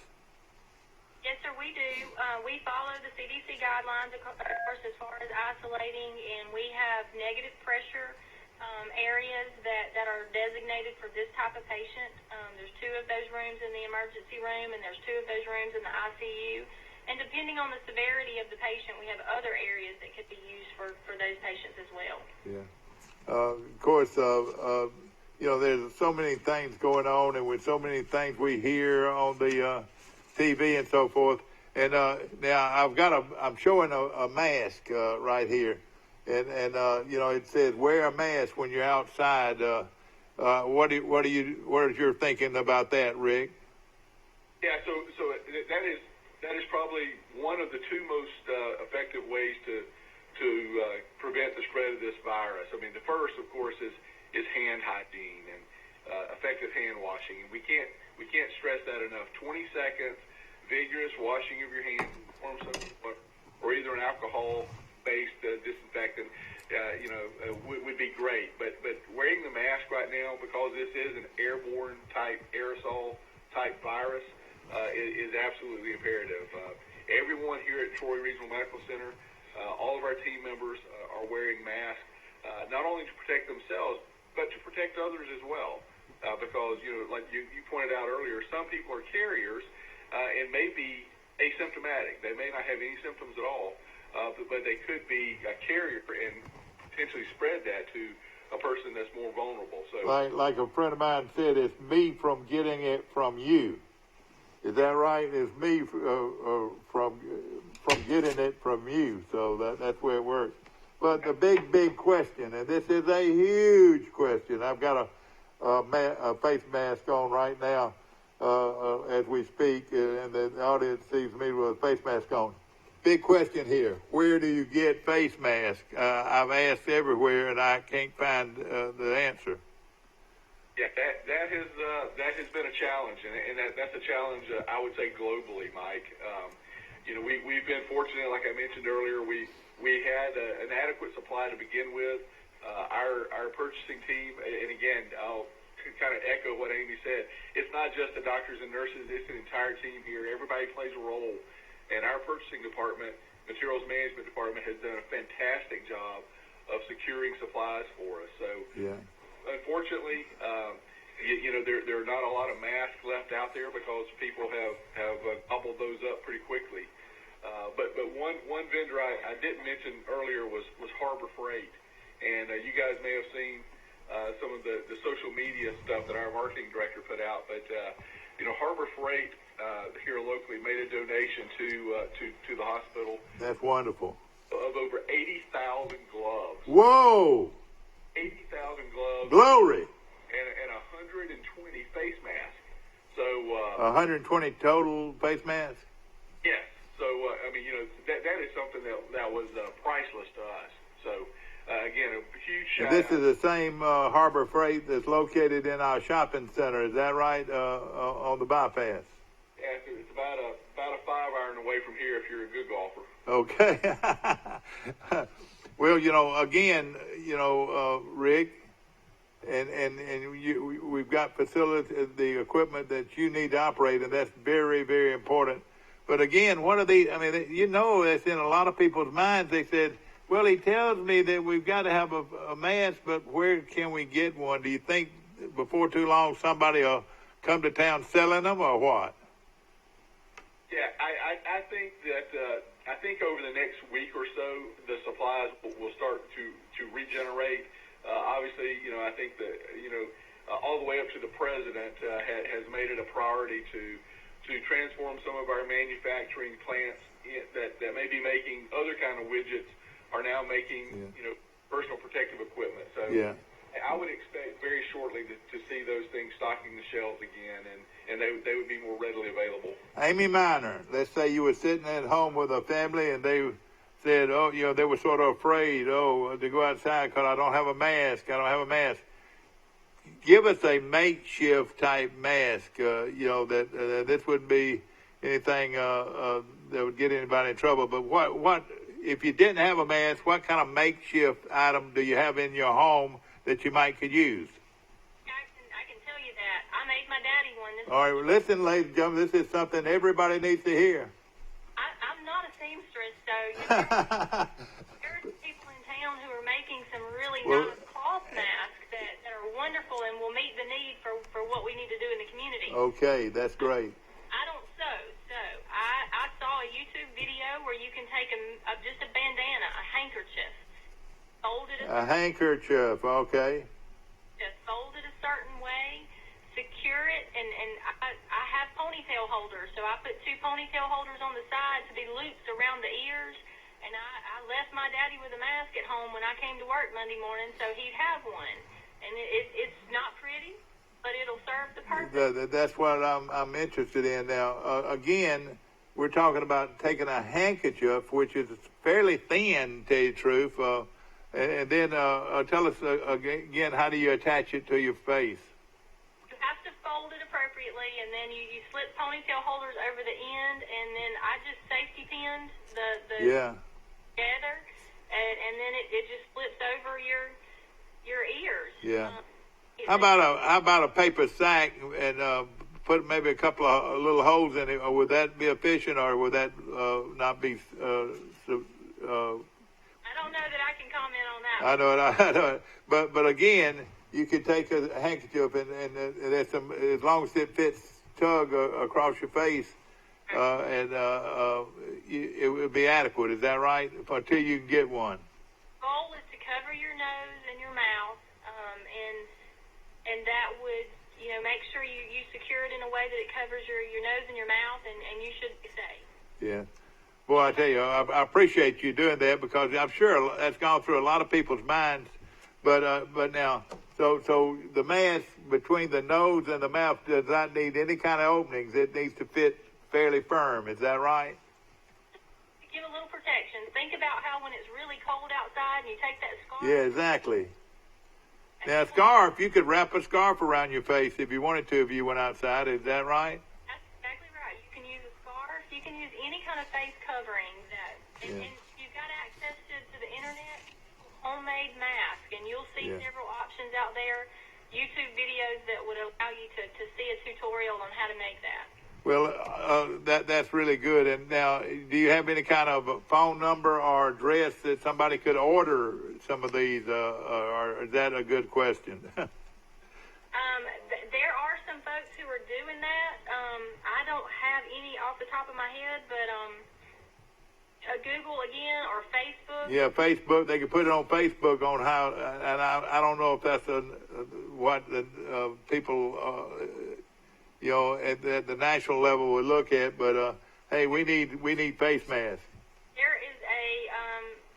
Yes, sir, we do. We follow the CDC guidelines, of course, as far as isolating, and we have negative pressure areas that are designated for this type of patient. There's 2 of those rooms in the emergency room, and there's 2 of those rooms in the ICU. And depending on the severity of the patient, we have other areas that could be used for those patients as well. Yeah. Of course, there's so many things going on, and with so many things we hear on the TV and so forth. And now I'm showing a mask right here, and it says wear a mask when you're outside. What is your thinking about that, Rick? Yeah, so that is probably one of the two most effective ways to prevent the spread of this virus. I mean, the first, of course, is hand hygiene and effective hand washing. And we can't stress that enough. 20 seconds vigorous washing of your hands or either an alcohol-based disinfectant, would be great. But wearing the mask right now, because this is an airborne type aerosol type virus, is absolutely imperative. Everyone here at Troy Regional Medical Center, all of our team members are wearing masks, not only to protect themselves, but to protect others as well. Because, like you pointed out earlier, some people are carriers and may be asymptomatic. They may not have any symptoms at all, but they could be a carrier and potentially spread that to a person that's more vulnerable. So, like a friend of mine said, it's me from getting it from you. Is that right? It's me from getting it from you. So that's where it works. But the big question, and this is a huge question. I've got a face mask on right now as we speak, and the audience sees me with a face mask on. Big question here. Where do you get face masks? I've asked everywhere, and I can't find the answer. Yeah, that has been a challenge, and that's a challenge I would say globally, Mike. We've been fortunate, like I mentioned earlier. We had an adequate supply to begin with. Our purchasing team, and again, I'll kind of echo what Amy said. It's not just the doctors and nurses; it's an entire team here. Everybody plays a role, and our purchasing department, materials management department, has done a fantastic job of securing supplies for us. So, yeah. Unfortunately, there are not a lot of masks left out there because people have gobbled those up pretty quickly. But one vendor I didn't mention earlier was Harbor Freight, and you guys may have seen some of the social media stuff that our marketing director put out. But Harbor Freight here locally made a donation to the hospital. That's wonderful. Of over 80,000 gloves. Whoa! 80,000 gloves. Glory! And 120 face masks. So 120 total face masks? Yes. So that is something that was priceless to us. So again, a huge shout out. This is the same Harbor Freight that's located in our shopping center. Is that right? On the bypass. Yeah, it's about a 5 iron away from here if you're a good golfer. Okay. Well, again, Rick, and we've got facilities, the equipment that you need to operate, and that's very, very important. But again, one of these, that's in a lot of people's minds. They said, well, he tells me that we've got to have a mask, but where can we get one? Do you think before too long somebody will come to town selling them or what? Yeah, I think that I think over the next week or so, the supplies will start to regenerate. Obviously, I think that all the way up to the president has made it a priority to transform some of our manufacturing plants that may be making other kind of widgets are now making personal protective equipment. So yeah. I would expect very shortly to see those things stocking the shelves again, and they would be more readily available. Amy Minor, let's say you were sitting at home with a family and they said, they were sort of afraid, to go outside because I don't have a mask. Give us a makeshift type mask, that this wouldn't be anything that would get anybody in trouble. But what if you didn't have a mask, what kind of makeshift item do you have in your home that you could use? I can tell you that. I made my daddy one. All right, well, listen, ladies and gentlemen, this is something everybody needs to hear. I'm not a seamstress, so there's people in town who are making some really nice cloth masks that are wonderful and will meet the need for what we need to do in the community. Okay, that's great. I don't sew, so I saw a YouTube video where you can take just a bandana, a handkerchief, fold it a handkerchief, okay. just fold it a certain way, secure it, and I have ponytail holders, so I put 2 ponytail holders on the side to be loops around the ears, and I left my daddy with a mask at home when I came to work Monday morning, so he'd have one. And it's not pretty, but it'll serve the purpose. That's what I'm interested in now. Again, we're talking about taking a handkerchief, which is fairly thin, to tell you the truth, and then tell us again, how do you attach it to your face? You have to fold it appropriately, and then you slip ponytail holders over the end, and then I just safety pinned the together, and then it just flips over your ears. Yeah. How about a paper sack and put maybe a couple of little holes in it, or would that be efficient, or would that not be? I don't know that I can comment on that. I know, but again, you could take a handkerchief and that's as long as it fits, tug across your face, and it would be adequate. Is that right? Until you can get one. The goal is to cover your nose and your mouth, and that would, make sure you secure it in a way that it covers your nose and your mouth, and you should be safe. Yeah. Boy, I tell you, I appreciate you doing that, because I'm sure that's gone through a lot of people's minds. But now, so the mask between the nose and the mouth does not need any kind of openings. It needs to fit fairly firm. Is that right? To give a little protection. Think about how when it's really cold outside and you take that scarf. Yeah, exactly. Now, a scarf, you could wrap a scarf around your face if you wanted to if you went outside. Is that right? That's exactly right. You can use a scarf. You can use any kind of face covering. And you've got access to the internet, homemade mask, and you'll see several options out there, YouTube videos that would allow you to see a tutorial on how to make that. Well, that's really good. And now, do you have any kind of phone number or address that somebody could order some of these, or is that a good question? There are some folks who are doing that. I don't have any off the top of my head, but Google again or Facebook. Yeah, Facebook. They could put it on Facebook on how, and I don't know if that's what the people. At the national level would look at, but hey, we need face masks. There is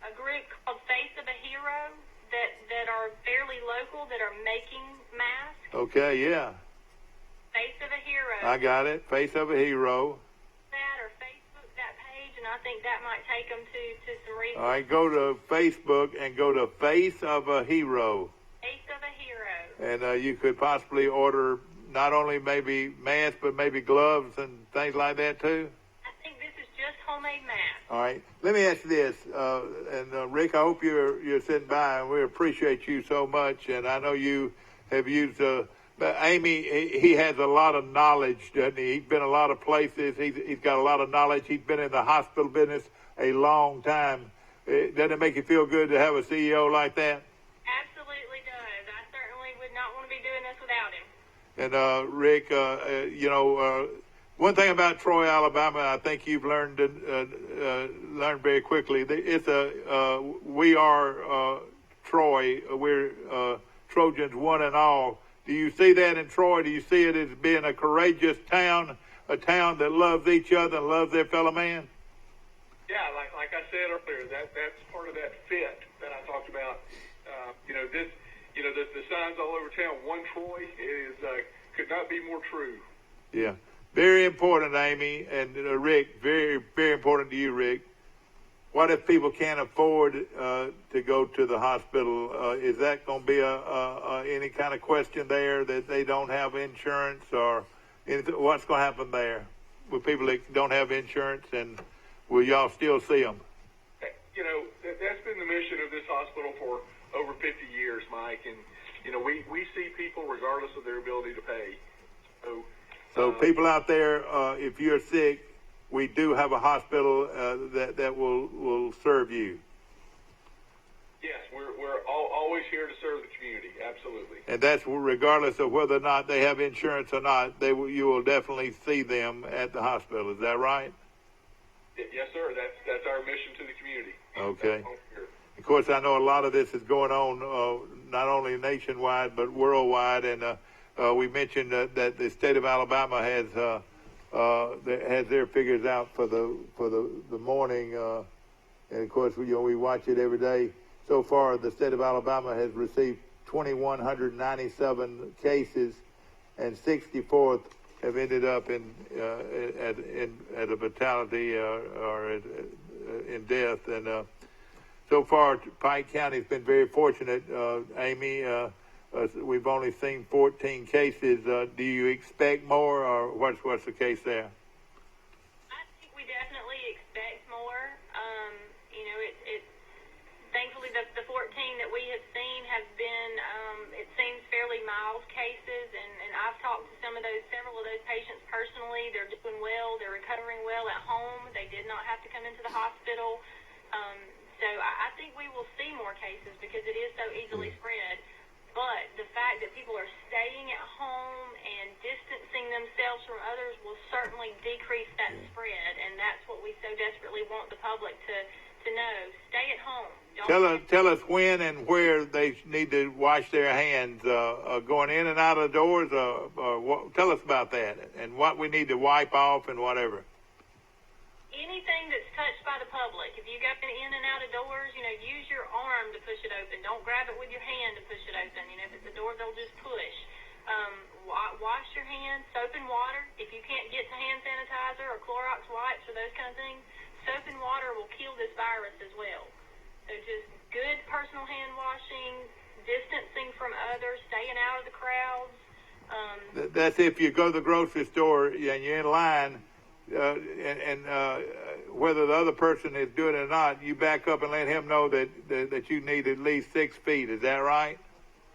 a group called Face of a Hero that are fairly local that are making masks. Okay, yeah. Face of a Hero. I got it. Face of a Hero. That or Facebook that page, and I think that might take them to some resources. All right, go to Facebook and go to Face of a Hero. Face of a Hero. And you could possibly order not only maybe masks, but maybe gloves and things like that too? I think this is just homemade masks. All right. Let me ask you this, Rick, I hope you're sitting by, and we appreciate you so much, and I know you have used, but Amy, he has a lot of knowledge, doesn't he? He's been a lot of places. He's got a lot of knowledge. He's been in the hospital business a long time. Doesn't it make you feel good to have a CEO like that? Absolutely does. I certainly would not want to be doing this without him. And Rick, one thing about Troy, Alabama, I think you've learned very quickly. We are Troy. We're Trojans one and all. Do you see that in Troy? Do you see it as being a courageous town, a town that loves each other and loves their fellow man? Yeah, like I said earlier, that's part of that fit that I talked about. The signs all over town. One Troy is could not be more true. Yeah, very important, Amy and Rick. Very, very important to you, Rick. What if people can't afford to go to the hospital? Is that going to be any kind of question there that they don't have insurance, or anything? What's going to happen there with people that don't have insurance, and will y'all still see them? That's been the mission of this hospital for over 50 years, Mike, and we see people regardless of their ability to pay. So people out there, if you're sick, we do have a hospital that will serve you. Yes, we're always here to serve the community. Absolutely. And that's regardless of whether or not they have insurance or not. You will definitely see them at the hospital. Is that right? Yes, sir. That's our mission to the community. Okay. of course, I know a lot of this is going on not only nationwide but worldwide, and we mentioned that the state of Alabama has their figures out for the morning, and of course we watch it every day. So far, the state of Alabama has received 2,197 cases, and 64th have ended up at a fatality or in death. And so far, Pike County has been very fortunate. Amy, we've only seen 14 cases. Do you expect more, or what's the case there? I think we definitely expect more. Thankfully, the 14 that we have seen have been, it seems, fairly mild cases, and I've talked to several of those patients personally. They're doing well. They're recovering well at home. They did not have to come into the hospital. So I think we will see more cases because it is so easily spread. But the fact that people are staying at home and distancing themselves from others will certainly decrease that spread, and that's what we so desperately want the public to know. Stay at home. Tell us when and where they need to wash their hands, going in and out of the doors. Tell us about that and what we need to wipe off and whatever. Anything that's touched by the public. If you go in and out of doors, use your arm to push it open. Don't grab it with your hand to push it open. If it's a door, they'll just push. Wash your hands, soap and water. If you can't get to hand sanitizer or Clorox wipes or those kind of things, soap and water will kill this virus as well. So just good personal hand washing, distancing from others, staying out of the crowds. That's if you go to the grocery store and you're in line, and whether the other person is doing it or not, you back up and let him know that you need at least 6 feet. Is that right?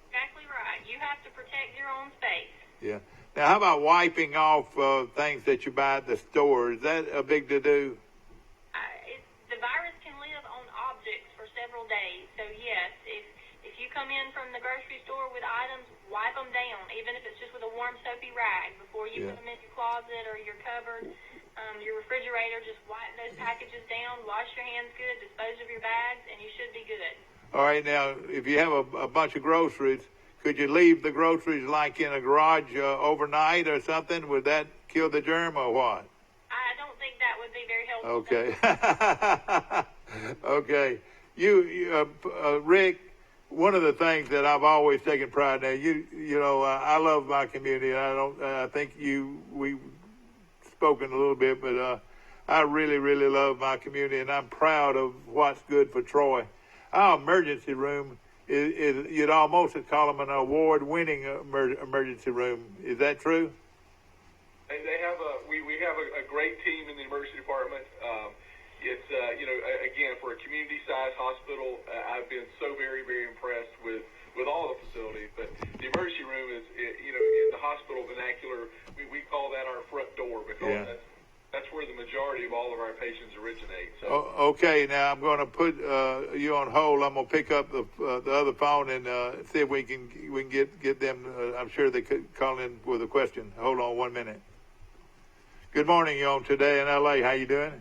Exactly right. You have to protect your own space. Yeah. Now, how about wiping off things that you buy at the store? Is that a big to-do? The virus can live on objects for several days. So, yes, if you come in from the grocery store with items, wipe them down, even if it's just with a warm, soapy rag before you put them in your closet or your cupboard, your refrigerator. Just wipe those packages down, wash your hands good, dispose of your bags, and you should be good. All right. Now, if you have a bunch of groceries, could you leave the groceries like in a garage overnight or something? Would that kill the germ or what? I don't think that would be very helpful. Okay. Okay. Rick, one of the things that I've always taken pride in, I love my community. I think we've spoken a little bit, but I really, really love my community, and I'm proud of what's good for Troy. Our emergency room is you'd almost call them an award-winning emergency room. Is that true? They have we have a great team in the emergency department. It's again, for a community-sized hospital, I've been so very, very impressed with all the facilities. But the emergency room is, in the hospital vernacular, we call that our front door because that's where the majority of all of our patients originate. So. Okay, now I'm going to put you on hold. I'm going to pick up the other phone and see if we can get them. I'm sure they could call in with a question. Hold on 1 minute. Good morning, you're on Today in L.A. How you doing?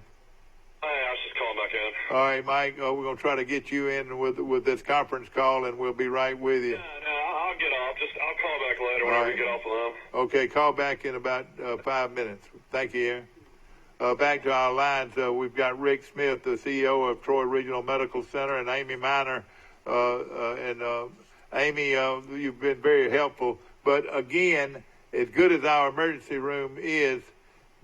Hey, I was just calling back in. All right, Mike, we're going to try to get you in with this conference call, and we'll be right with you. No, I'll get off. I'll call back later whenever you get off the line. Okay, call back in about 5 minutes. Thank you, Aaron. Back to our lines, we've got Rick Smith, the CEO of Troy Regional Medical Center, and Amy Miner. Amy, you've been very helpful. But again, as good as our emergency room is,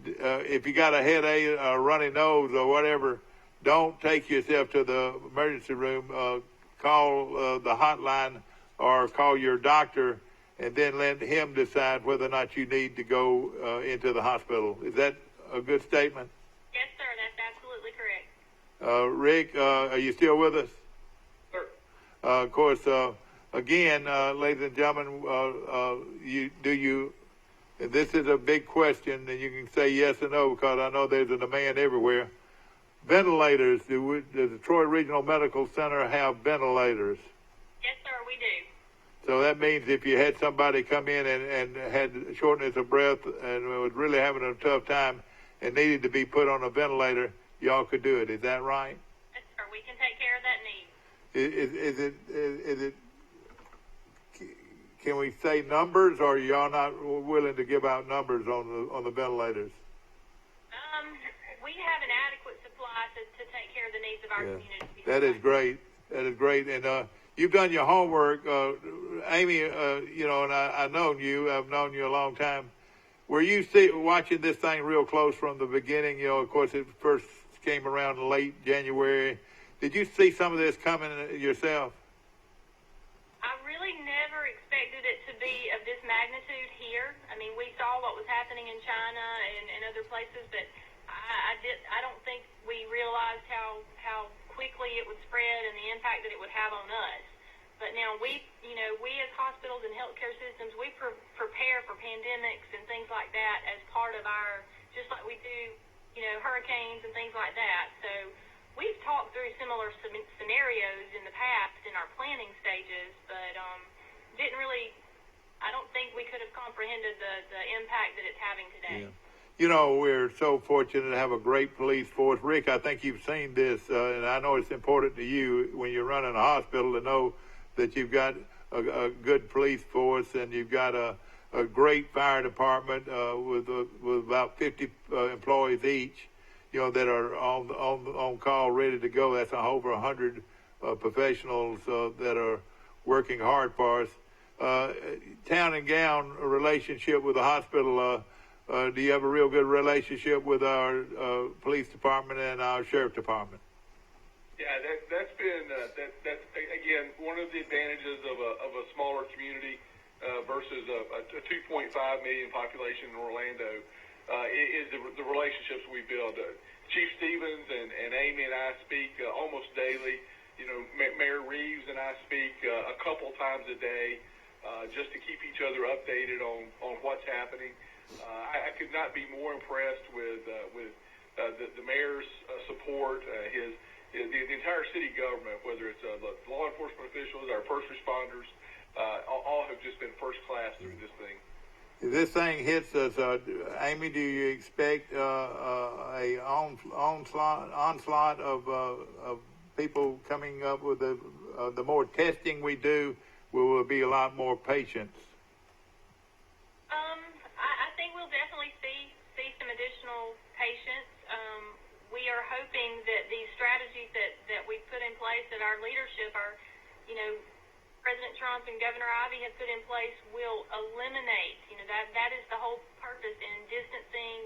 if you got a headache, a runny nose, or whatever, don't take yourself to the emergency room. Call the hotline or call your doctor, and then let him decide whether or not you need to go into the hospital. Is that a good statement? Yes, sir. That's absolutely correct. Rick, are you still with us? Sure. Of course, again, ladies and gentlemen, this is a big question, and you can say yes or no because I know there's a demand everywhere. Ventilators, does the Troy Regional Medical Center have ventilators? Yes, sir, we do. So that means if you had somebody come in and had shortness of breath and was really having a tough time and needed to be put on a ventilator, y'all could do it. Is that right? Yes, sir. We can take care of that need. Is it? Can we say numbers, or are y'all not willing to give out numbers on the ventilators? We have an adequate supply to take care of the needs of our community. That is great. That is great. And you've done your homework, Amy. And I've known you. I've known you a long time. Were you watching this thing real close from the beginning? Of course, it first came around late January. Did you see some of this coming yourself? I really never expected it to be of this magnitude here. I mean, we saw what was happening in China and other places, but I don't think we realized how quickly it would spread and the impact that it would have on us. But now we as hospitals and healthcare systems, we prepare for pandemics and things like that as part of our, just like we do, hurricanes and things like that. So we've talked through similar scenarios in the past in our planning stages, but I don't think we could have comprehended the impact that it's having today. Yeah. We're so fortunate to have a great police force. Rick, I think you've seen this, and I know it's important to you when you're running a hospital to know that you've got a good police force and you've got a great fire department with about 50 employees each, that are on call, ready to go. That's over 100 professionals that are working hard for us. Town and gown relationship with the hospital. Do you have a real good relationship with our police department and our sheriff department? Yeah, that's been that's again one of the advantages of a smaller community versus a 2.5 million population in Orlando is the relationships we build. Chief Stevens and Amy and I speak almost daily. Mayor Reeves and I speak a couple times a day just to keep each other updated on what's happening. I could not be more impressed with the mayor's support, the entire city government, whether it's the law enforcement officials, our first responders, all have just been first class through this thing. If this thing hits us, Amy, do you expect a onslaught of people coming up with the more testing we do? Will there be a lot more patients? I think we'll definitely see some additional patients. We are hoping that these strategies that we've put in place, that our leadership, President Trump and Governor Ivey have put in place, will eliminate. That is the whole purpose in distancing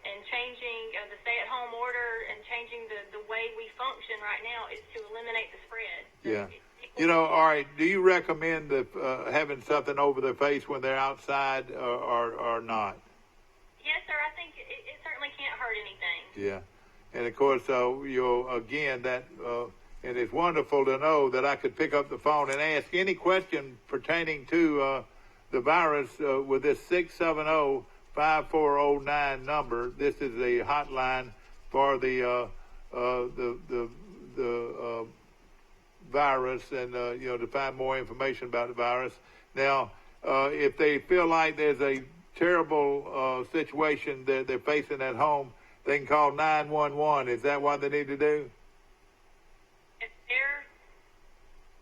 and changing the stay-at-home order and changing the way we function right now is to eliminate the spread. Yeah. All right, do you recommend having something over their face when they're outside or not? Yes, sir. I think it certainly can't hurt anything. Yeah. And, of course, and it's wonderful to know that I could pick up the phone and ask any question pertaining to the virus with this 670-5409 number. This is the hotline for the virus and, to find more information about the virus. Now, if they feel like there's a terrible situation that they're facing at home, they can call 911. Is that what they need to do? If they're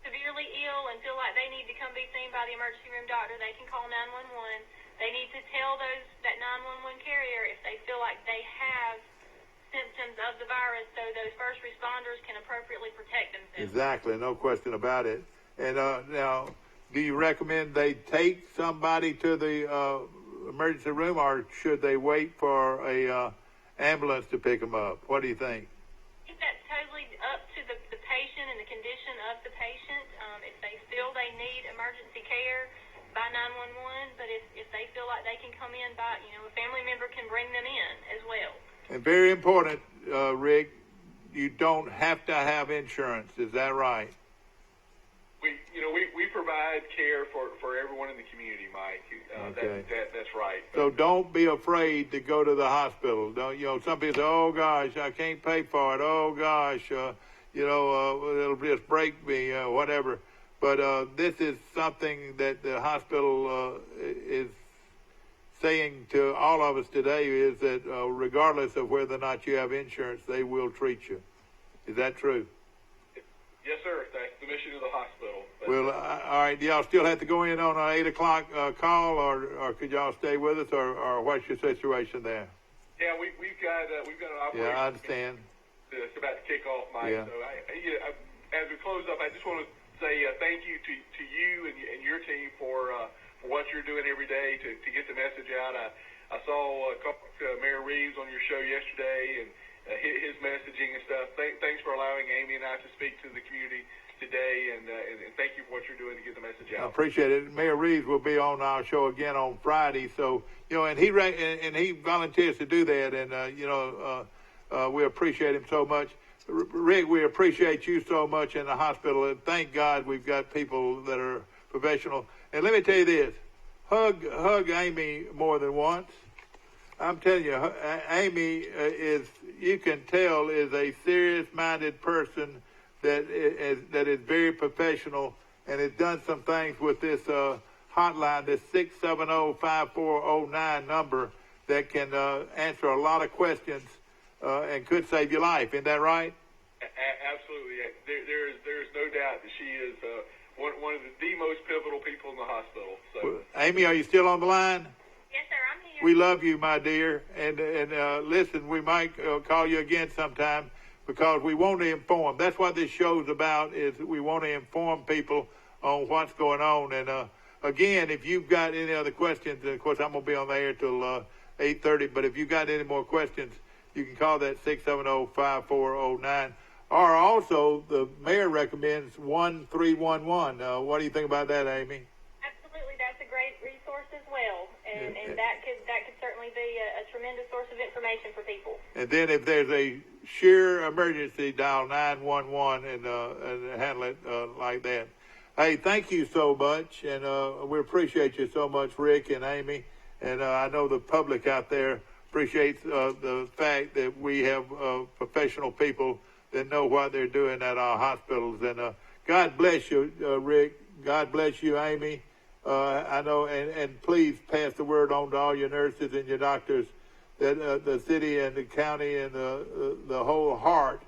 severely ill and feel like they need to come be seen by the emergency room doctor, they can call 911. They need to tell that 911 carrier if they feel like they have symptoms of the virus, so those first responders can appropriately protect themselves. Exactly, no question about it. And now, do you recommend they take somebody to the emergency room, or should they wait for a ambulance to pick them up? What do you think? I think that's totally up to the patient and the condition of the patient. If they feel they need emergency care, by 911, but if they feel like they can come in by, a family member can bring them in as well. And very important, Rick, you don't have to have insurance. Is that right? We provide care for everyone in the community, Mike. Okay. That's right. So don't be afraid to go to the hospital. Don't, some people say, "Oh gosh, I can't pay for it. Oh gosh, it'll just break me, whatever." But this is something that the hospital is saying to all of us today, is that regardless of whether or not you have insurance, they will treat you. Is that true? Yes, sir. That's the mission of the hospital. But, Well, all right. Do y'all still have to go in on an 8 o'clock call, or could y'all stay with us, or what's your situation there? yeah, we've got an operation. Yeah, I understand. It's about to kick off, Mike. Yeah. So as we close up, I just want to say thank you to you and your team for what you're doing every day to get the message out. I saw Mayor Reeves on your show yesterday and his messaging and stuff. Thanks for allowing Amy and I to speak to the community today, and thank you for what you're doing to get the message out. I appreciate it. Mayor Reeves will be on our show again on Friday, so and he volunteers to do that, and we appreciate him so much. Rick, we appreciate you so much in the hospital, and thank God we've got people that are professional. And let me tell you this: hug Amy more than once. I'm telling you, Amy you can tell, is a serious-minded person that is very professional and has done some things with this hotline, this 670-5409 number that can answer a lot of questions and could save your life. Isn't that right? Absolutely. There is no doubt that she is one of the most pivotal people in the hospital. So, well, Amy, are you still on the line? Yes, sir, I'm here. We love you, my dear, and listen, we might call you again sometime because we want to inform. That's what this show's about, is we want to inform people on what's going on. And again, if you've got any other questions, and of course I'm going to be on the air till 8:30, but if you've got any more questions, you can call that 670-5409. Or also, the mayor recommends 1311. What do you think about that, Amy? Absolutely, that's a great resource as well, and that could certainly be a tremendous source of information for people. And then if there's a sheer emergency, dial 911 and handle it like that. Hey, thank you so much, and we appreciate you so much, Rick and Amy. And I know the public out there appreciates the fact that we have professional people that know what they're doing at our hospitals. And God bless you, Rick. God bless you, Amy. I know, and please pass the word on to all your nurses and your doctors that the city and the county and the whole heart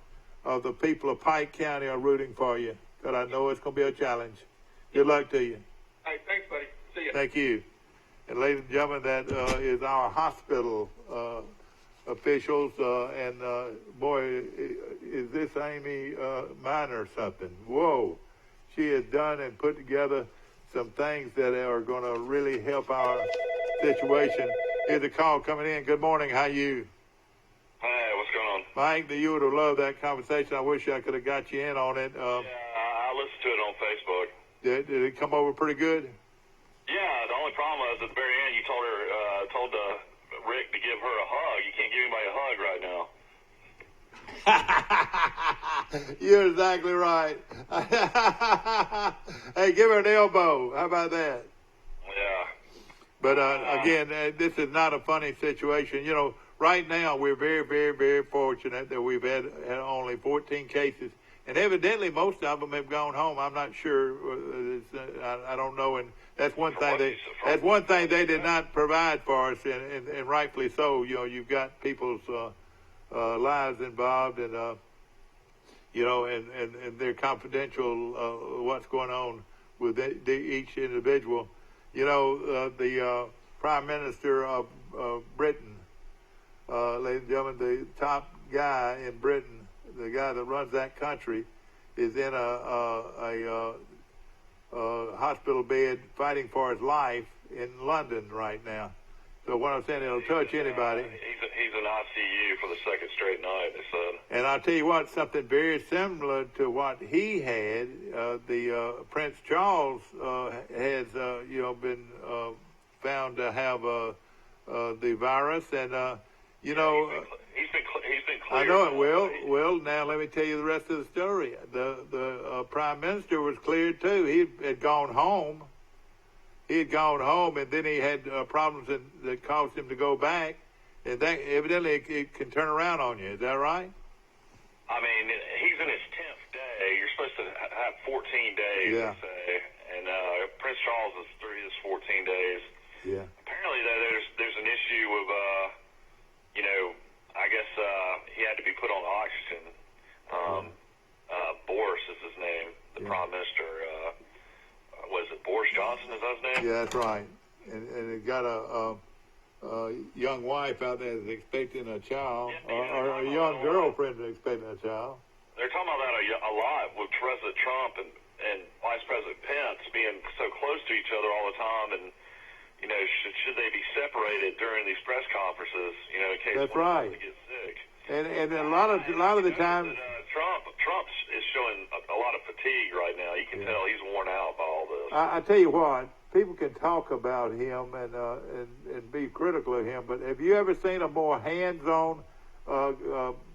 of the people of Pike County are rooting for you. Because I know it's going to be a challenge. Good luck to you. Hey, thanks, buddy. See you. Thank you. And ladies and gentlemen, that is our hospital officials. And boy, is this Amy Miner or something? Whoa. She has done and put together some things that are going to really help our situation. Here's a call coming in. Good morning. How you? Hey, what's going on? Mike, you would have loved that conversation. I wish I could have got you in on it. Yeah, I listened to it on Facebook. Did it come over pretty good? Yeah, the only problem was at the very end you told Rick to give her a hug. You can't give anybody a hug right now. You're exactly right. Hey, give her an elbow. How about that? Yeah. But again, this is not a funny situation. You know, right now we're very, very, very fortunate that we've had only 14 cases. And evidently, most of them have gone home. I'm not sure. I don't know. And that's one thing they did not provide for us, and rightfully so. You know, you've got people's lives involved, and and they're confidential. What's going on with each individual? You know, the Prime Minister of Britain, ladies and gentlemen, the top guy in Britain, the guy that runs that country, is in a hospital bed fighting for his life in London right now. So what I'm saying, it'll touch anybody. He's in ICU for the second straight night, they said. And I'll tell you what, something very similar to what he had, the Prince Charles has, been found to have the virus, and he's been cleared. I know it will. Well, now let me tell you the rest of the story. The Prime Minister was cleared too. He had gone home. And then he had problems that caused him to go back. And that evidently it can turn around on you. Is that right? I mean, he's in his 10th day. You're supposed to have 14 days, yeah. They say. And Prince Charles is through his 14 days. Yeah. Apparently, though, there's an issue of, I guess he had to be put on oxygen. Boris is his name. Prime Minister. Was it Boris Johnson? Is that his name? Yeah, that's right. And it got a young wife out there that's expecting a child, or a young girlfriend that's expecting a child. They're talking about that a lot with President Trump and Vice President Pence being so close to each other all the time, and should they be separated during these press conferences? In case that's one right. gets sick. And a lot of the time, Trump's is showing a lot of fatigue right now. You can tell he's worn out by all this. I tell you what, people can talk about him and be critical of him, but have you ever seen a more hands-on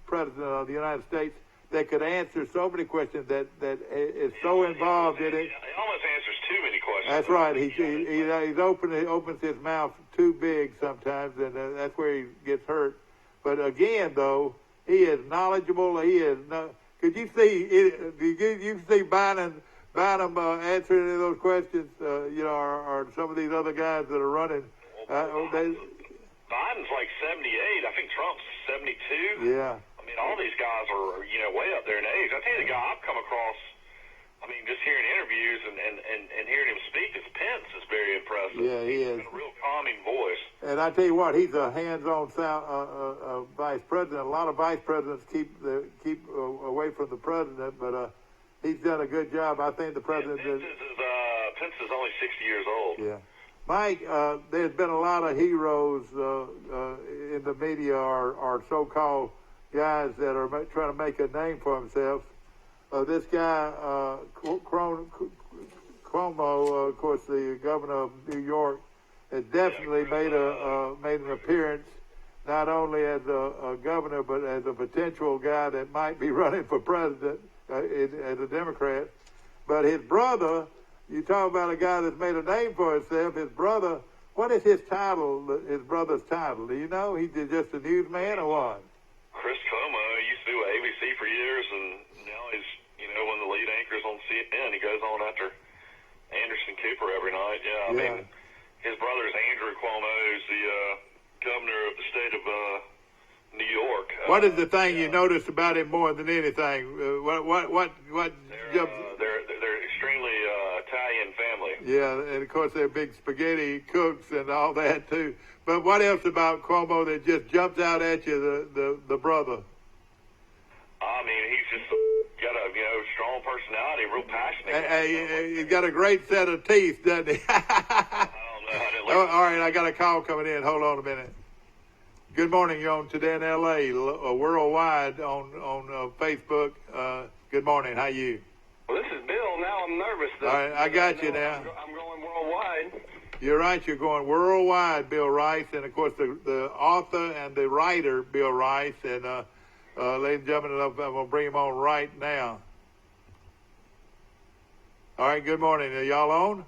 president of the United States that could answer so many questions that is so involved in it? He almost answers too many questions. That's right. He opens his mouth too big sometimes, and that's where he gets hurt. But again, though, he is knowledgeable. He is. Could you see? You see Biden answering any of those questions? Or some of these other guys that are running. Biden's like 78. I think Trump's 72. Yeah. I mean, all these guys are way up there in age. I tell you, the guy I've come across. I mean, just hearing interviews and hearing him speak, Pence is very impressive. Yeah, he is. He's got a real calming voice. And I tell you what, he's a hands-on vice president. A lot of vice presidents keep away from the president, but he's done a good job. I think the president. Pence is only 60 years old. Yeah, Mike. There's been a lot of heroes in the media, or so-called guys that are trying to make a name for themselves. This guy, Cuomo, of course, the governor of New York, has definitely made an appearance, not only as a governor, but as a potential guy that might be running for president as a Democrat. But his brother, you talk about a guy that's made a name for himself, his brother, what is his title, his brother's title? Do you know? He's just a newsman or what? Chris Cuomo. He used to do ABC for years, and now he's one of the lead anchors on CNN. He goes on after Anderson Cooper every night. Yeah, I mean, his brother is Andrew Cuomo, who's the governor of the state of New York. What is the thing you notice about him more than anything? What? They're extremely Italian family. Yeah, and of course they're big spaghetti cooks and all that too. But what else about Cuomo that just jumps out at you? The brother. I mean, he's just got a strong personality, real passionate. Hey, he's got a great set of teeth, doesn't he? I don't know. All right, I got a call coming in. Hold on a minute. Good morning. You're on Today in L.A. Worldwide on Facebook. Good morning. How you? Well, this is Bill. Now I'm nervous, though. All right, I got you now. I'm going worldwide. You're right. You're going worldwide, Bill Rice, and of course the author and the writer, Bill Rice, and ladies and gentlemen, I'm going to bring him on right now. All right. Good morning. Are y'all on?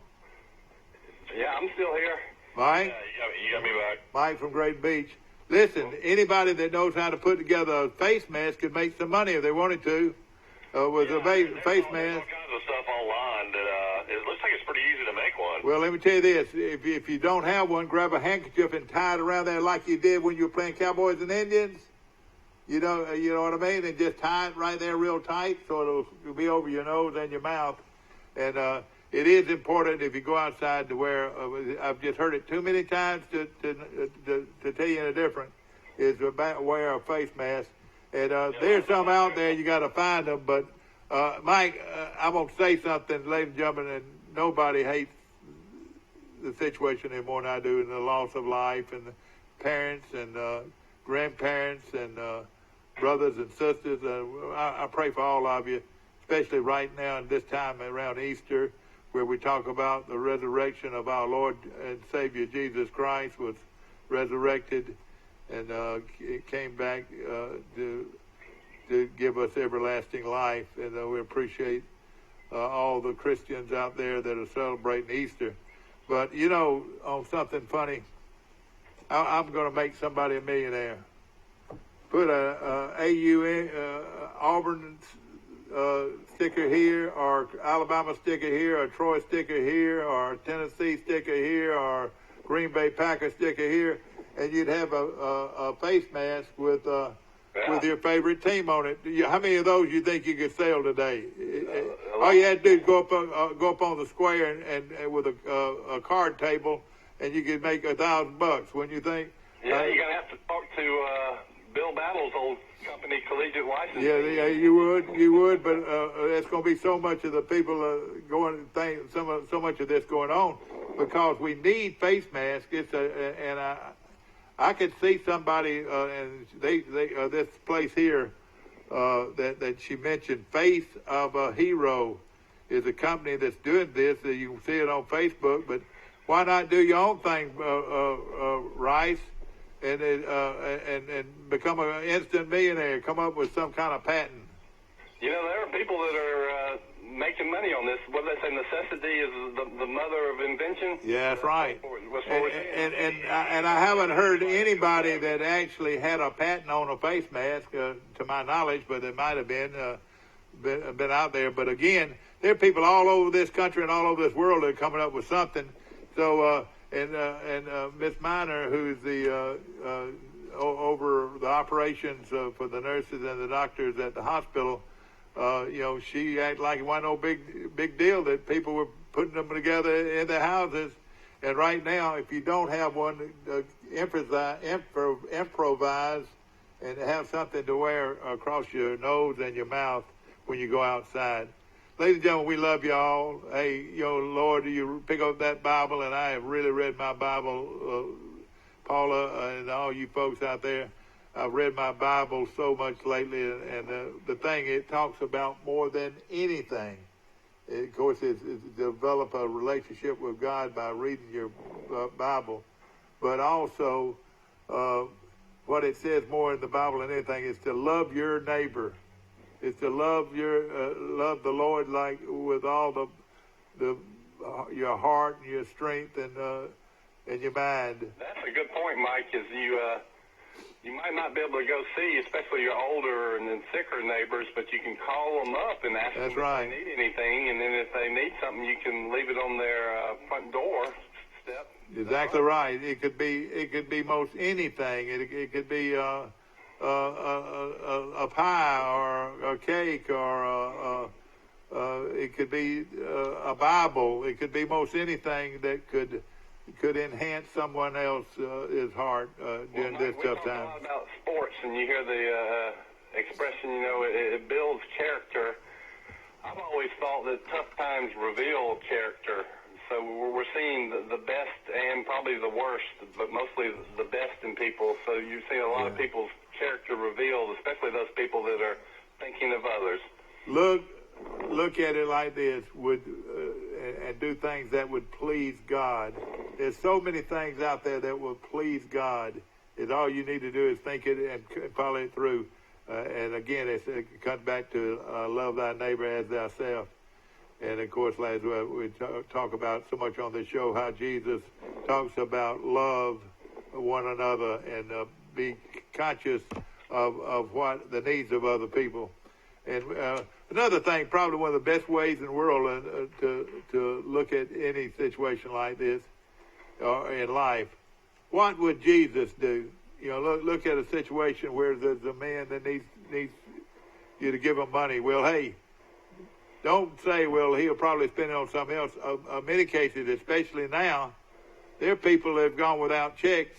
Yeah, I'm still here. Mike? Yeah, you got me back. Mike from Great Beach. Listen, anybody that knows how to put together a face mask could make some money if they wanted to. With a face mask. There's all kinds of stuff online that it looks like it's pretty easy to make one. Well, let me tell you this. If you don't have one, grab a handkerchief and tie it around there like you did when you were playing Cowboys and Indians. You know what I mean? And just tie it right there real tight so it'll be over your nose and your mouth. And it is important if you go outside to wear. I've just heard it too many times to tell you any different. Is wear a face mask. And there's some out there. You got to find them. But Mike, I'm gonna say something, ladies and gentlemen. And nobody hates the situation any more than I do, and the loss of life, and the parents and grandparents and brothers and sisters. I pray for all of you, especially right now in this time around Easter, where we talk about the resurrection of our Lord and Savior Jesus Christ was resurrected and came back to give us everlasting life. And we appreciate all the Christians out there that are celebrating Easter. But, on something funny, I'm going to make somebody a millionaire. Put a Auburn sticker here, or Alabama sticker here, or Troy sticker here, or Tennessee sticker here, or Green Bay Packers sticker here, and you'd have a face mask with with your favorite team on it. How many of those you think you could sell today? All you had to do is go up on the square and with a card table, and you could make $1,000. Wouldn't you think? Yeah, you're gonna have to talk to Bill Battle's old company, Collegiate License. Yeah, you would, but there's going to be so much of the people so much of this going on because we need face masks. And I could see somebody, and this place here that she mentioned, Face of a Hero, is a company that's doing this. You can see it on Facebook, but why not do your own thing, Rice? And become an instant millionaire, come up with some kind of patent. You know, there are people that are making money on this. What do they say? Necessity is the mother of invention. Yeah, that's right. And I haven't heard anybody that actually had a patent on a face mask, to my knowledge, but it might have been out there. But again, there are people all over this country and all over this world that are coming up with something. So. And Miss Miner, who's the over the operations for the nurses and the doctors at the hospital, she acted like it wasn't no big deal that people were putting them together in their houses. And right now, if you don't have one, improvise and have something to wear across your nose and your mouth when you go outside. Ladies and gentlemen, we love y'all. Hey, Lord, you pick up that Bible, and I have really read my Bible, Paula, and all you folks out there. I've read my Bible so much lately, and the thing it talks about more than anything, of course, is develop a relationship with God by reading your Bible, but also what it says more in the Bible than anything is to love your neighbor. Is to love the Lord like with all your heart and your strength and your mind. That's a good point, Mike. Is you might not be able to go see, especially your older and sicker neighbors, but you can call them up and ask them if they need anything, and then if they need something, you can leave it on their front door step. Exactly right. It could be most anything. It could be. A pie or a cake or it could be a Bible. It could be most anything that could enhance someone else's heart during this tough time. We talk a lot about sports, and you hear the expression, it builds character. I've always thought that tough times reveal character. So we're seeing the best and probably the worst, but mostly the best in people. So you see a lot of people's character revealed, especially those people that are thinking of others. Look at it like this: and do things that would please God. There's so many things out there that will please God. Is all you need to do is think it and follow it through. And again, it comes back to love thy neighbor as thyself. And of course, as we talk about so much on this show, how Jesus talks about love one another and be conscious of what the needs of other people. And another thing, probably one of the best ways in the world to look at any situation like this in life, what would Jesus do? Look at a situation where there's a man that needs you to give him money. Well, hey, don't say, well, he'll probably spend it on something else. In many cases, especially now, there are people that have gone without checks,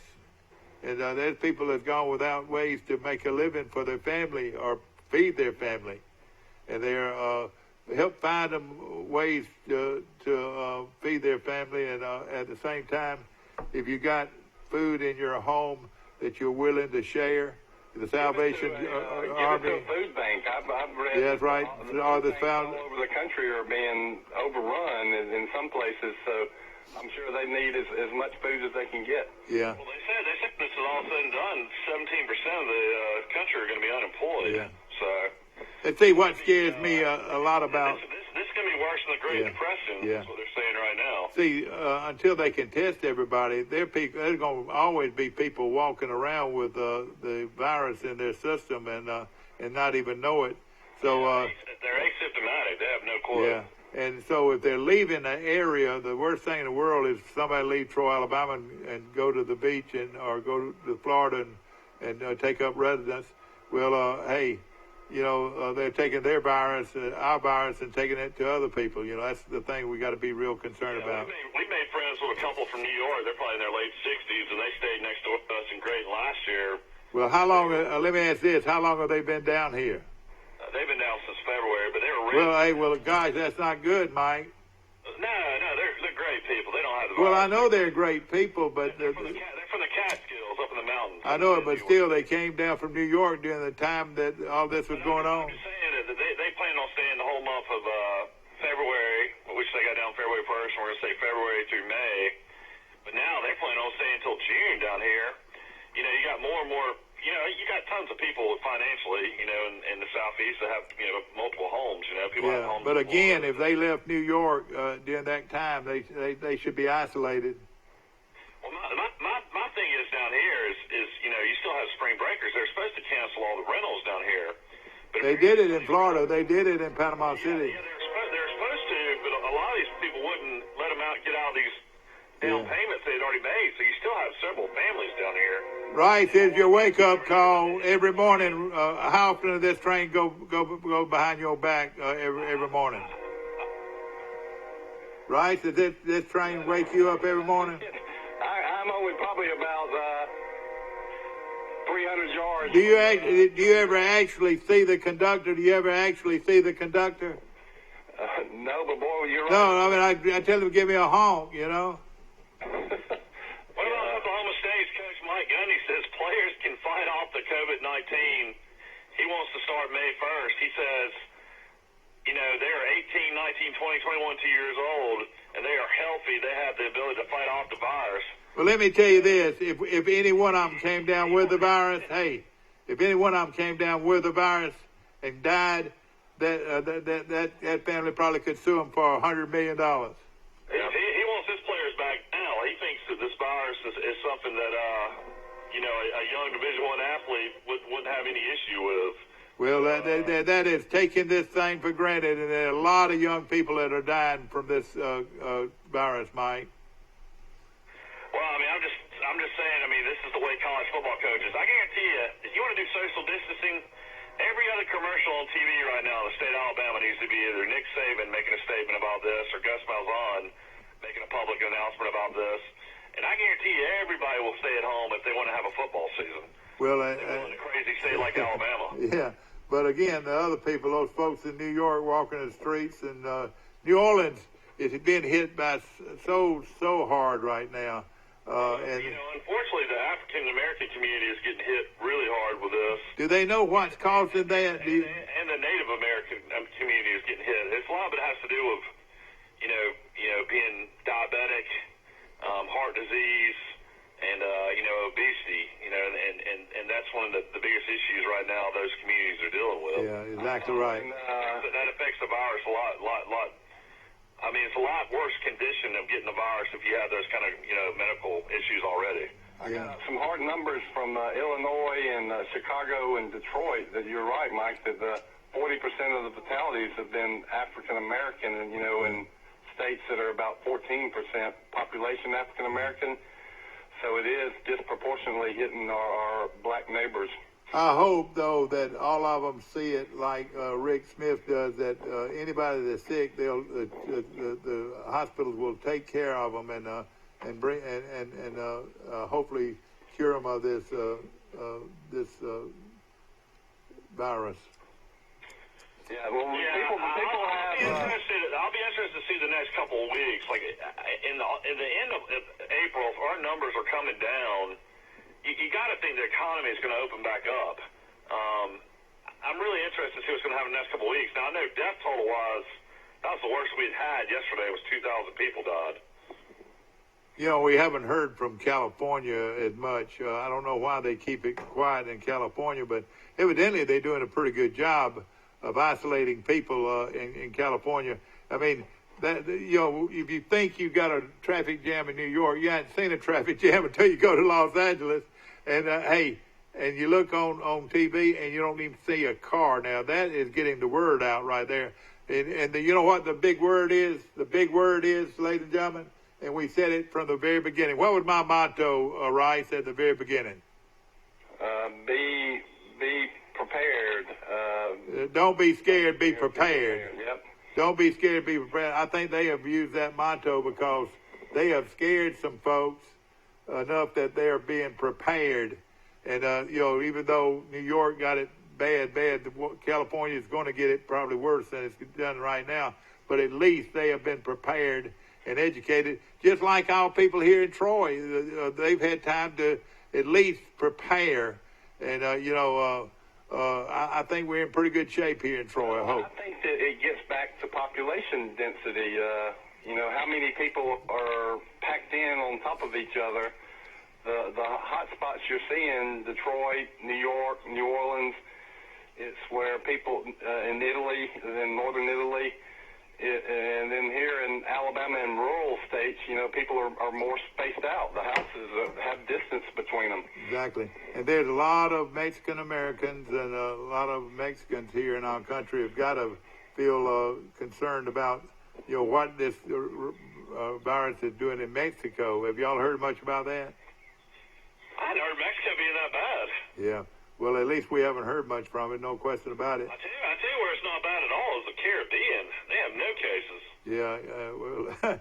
and there's people that have gone without ways to make a living for their family or feed their family. And they're help find them ways to feed their family. And at the same time, if you got food in your home that you're willing to share, the Salvation Army. Give it to a food bank. I've read. Yeah, that's right. All over the country are being overrun in some places, so I'm sure they need as much food as they can get. Yeah. Well, they said this is all said and done, 17% of the country are going to be unemployed. Yeah. So. And see, what scares me a lot about. This is going to be worse than the Great Depression. Yeah. That's what they're saying right now. See, until they can test everybody, there's going to always be people walking around with the virus in their system and not even know it. So they're asymptomatic. They have no clue. Yeah. And so if they're leaving the area, the worst thing in the world is somebody leave Troy, Alabama, and go to the beach or go to Florida and take up residence. Well, hey, they're taking their virus, our virus, and taking it to other people. That's the thing we got to be real concerned about. We made friends with a couple from New York. They're probably in their late 60s, and they stayed next to us in Creighton last year. Well, how long? Let me ask this: how long have they been down here? They've been down since February, but they were. Guys, that's not good, Mike. No, they're great people. They don't have the. Well, I know they're great people, but they're from the Catskills up in the mountains. I know it, but still, they came down from New York during the time that all this was going on. I'm just saying that they plan on staying the whole month of February, which they got down February 1st, and we're going to say February through May. But now they're planning on staying until June down here. You got more and more. You got tons of people financially, in the Southeast that have, multiple homes. People have homes. But again, if they left New York during that time, they should be isolated. Well, my thing is down here is you still have spring breakers. They're supposed to cancel all the rentals down here. But they did it in Florida. They did it in Panama City. Yeah, they're supposed to, but a lot of these people wouldn't let them out and get out of these down payments they'd already made. So you still have several families down here. Rice is your wake-up call every morning. How often does this train go behind your back every morning? Rice, does this train wake you up every morning? I'm only probably about 300 yards. Do you ever actually see the conductor? Do you ever actually see the conductor? No, but boy, you're right. No, I mean, I tell him to give me a honk, What about Oklahoma State's coach Mike Gundy says players can fight off the COVID-19. He wants to start May 1st. He says, they're 18, 19, 20, 21, 2 years old, and they are healthy. They have the ability to fight off the virus. Well, let me tell you this. If any one of them came down with the virus, if any one of them came down with the virus and died, that family probably could sue him for $100 million. He wants his players back now. He thinks that this virus is something that, a young Division I athlete wouldn't have any issue with. Well, that is taking this thing for granted, and there are a lot of young people that are dying from this virus, Mike. Well, I mean, I'm just saying. I mean, this is the way college football coaches. I guarantee you, if you want to do social distancing, every other commercial on TV right now in the state of Alabama needs to be either Nick Saban making a statement about this or Gus Malzahn making a public announcement about this. And I guarantee you, everybody will stay at home if they want to have a football season. Well, in a crazy state like Alabama. Yeah, but again, the other people, those folks in New York walking the streets, and New Orleans is being hit by so hard right now. And unfortunately, the African American community is getting hit really hard with this. Do they know what's causing that? And the Native American community is getting hit. A lot of it has to do with, being diabetic, heart disease, and obesity. And that's one of the biggest issues right now those communities are dealing with. Yeah, exactly right. But that affects the virus a lot. I mean, it's a lot worse condition of getting the virus if you have those kind of, medical issues already. I got some hard numbers from Illinois and Chicago and Detroit that you're right, Mike, that 40% of the fatalities have been African American, and, in states that are about 14% population African American. So it is disproportionately hitting our black neighbors. I hope, though, that all of them see it like Rick Smith does, that anybody that's sick, the hospitals will take care of them and bring and hopefully cure them of this virus. Yeah, well, people have. I'll be interested to see the next couple of weeks. Like in the end of April, if our numbers are coming down, you got to think the economy is going to open back up. I'm really interested to see what's going to happen the next couple of weeks. Now, I know death total-wise, that was the worst we'd had. Yesterday was 2,000 people died. We haven't heard from California as much. I don't know why they keep it quiet in California, but evidently they're doing a pretty good job of isolating people in California. I mean, if you think you got a traffic jam in New York, you haven't seen a traffic jam until you go to Los Angeles. And and you look on TV and you don't even see a car. Now that is getting the word out right there. And you know what the big word is? The big word is, ladies and gentlemen, and we said it from the very beginning. What was my motto, Rice, at the very beginning? Be prepared. Don't be scared, be prepared. Yep. Don't be scared, be prepared. I think they have used that motto because they have scared some folks enough that they are being prepared. And, even though New York got it bad, California is going to get it probably worse than it's done right now. But at least they have been prepared and educated, just like our people here in Troy. They've had time to at least prepare. And, I think we're in pretty good shape here in Troy, I hope. I think that it gets back to population density. How many people are packed in on top of each other. The hot spots you're seeing, Detroit, New York, New Orleans, it's where people in Italy, in northern Italy, and then here in Alabama and rural states, people are more spaced out. The houses have distance between them. Exactly. And there's a lot of Mexican Americans and a lot of Mexicans here in our country have got to feel concerned about, what this virus is doing in Mexico. Have y'all heard much about that? I hadn't heard Mexico being that bad. Yeah. Well, at least we haven't heard much from it. No question about it. I tell you where it's not bad at all is the Caribbean. They have no cases. Yeah. Well,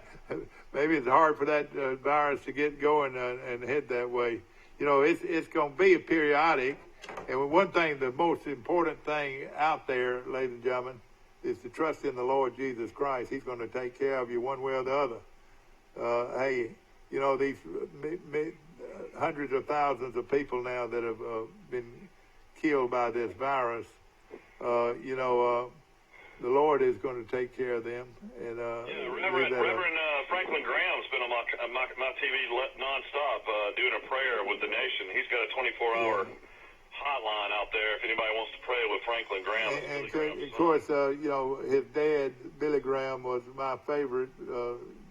maybe it's hard for that virus to get going and head that way. It's going to be periodic. And one thing, the most important thing out there, ladies and gentlemen, is to trust in the Lord Jesus Christ. He's going to take care of you one way or the other. These hundreds of thousands of people now that have been killed by this virus, the Lord is going to take care of them. And Reverend Franklin Graham's been on my TV nonstop doing a prayer with the nation. He's got a 24-hour hotline out there if anybody wants to pray with Franklin Graham. And of course, his dad, Billy Graham, was my favorite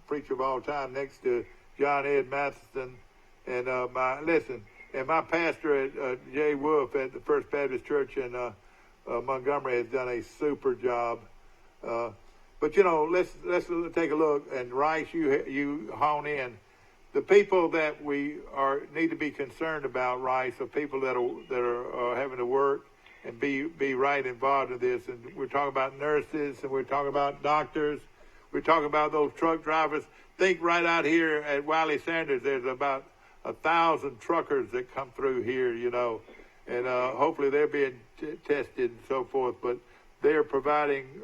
preacher of all time, next to John Ed Matheson. And my pastor at J. Wolf at the First Baptist Church in Montgomery has done a super job. But let's take a look. And Rice, you hone in. The people that we need to be concerned about, Rice, are people that are having to work and be right involved in this. And we're talking about nurses, and we're talking about doctors. We're talking about those truck drivers. Think right out here at Wiley Sanders, there's about 1,000 truckers that come through here, and hopefully they're being tested and so forth. But they're providing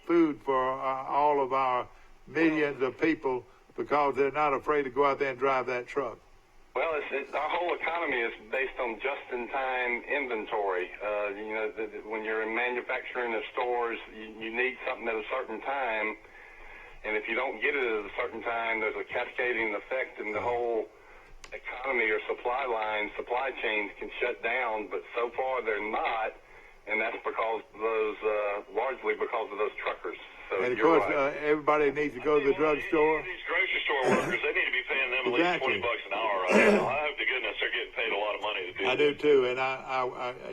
food for all of our millions of people because they're not afraid to go out there and drive that truck. Well, our whole economy is based on just-in-time inventory. When you're in manufacturing of stores, you need something at a certain time. And if you don't get it at a certain time, there's a cascading effect, and the whole economy or supply chains can shut down. But so far they're not, and that's because of those, largely because of those truckers. So and of course, right. Everybody needs to go to the drugstore. These grocery store workers, they need to be paying them at least $20 an hour right now. I hope to goodness they're getting paid a lot of money to do that. I do too, and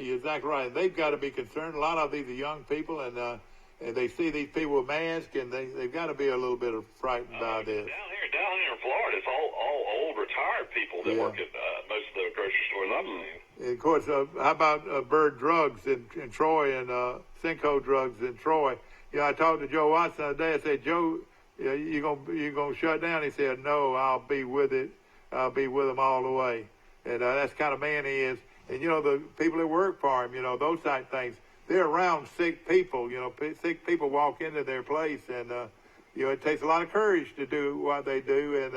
you're exactly right. They've got to be concerned. A lot of these are young people, and they see these people with masks, and they've got to be a little bit frightened by this. Down here in Florida, it's all old retired people that work at most of the grocery stores I've seen. And of course, how about Bird Drugs in Troy and Cinco Drugs in Troy? I talked to Joe Watson the other day. I said, Joe, you gonna shut down? He said, no, I'll be with it. I'll be with them all the way. And that's the kind of man he is. And the people that work for him, those type things. They're around sick people. Sick people walk into their place, and it takes a lot of courage to do what they do, and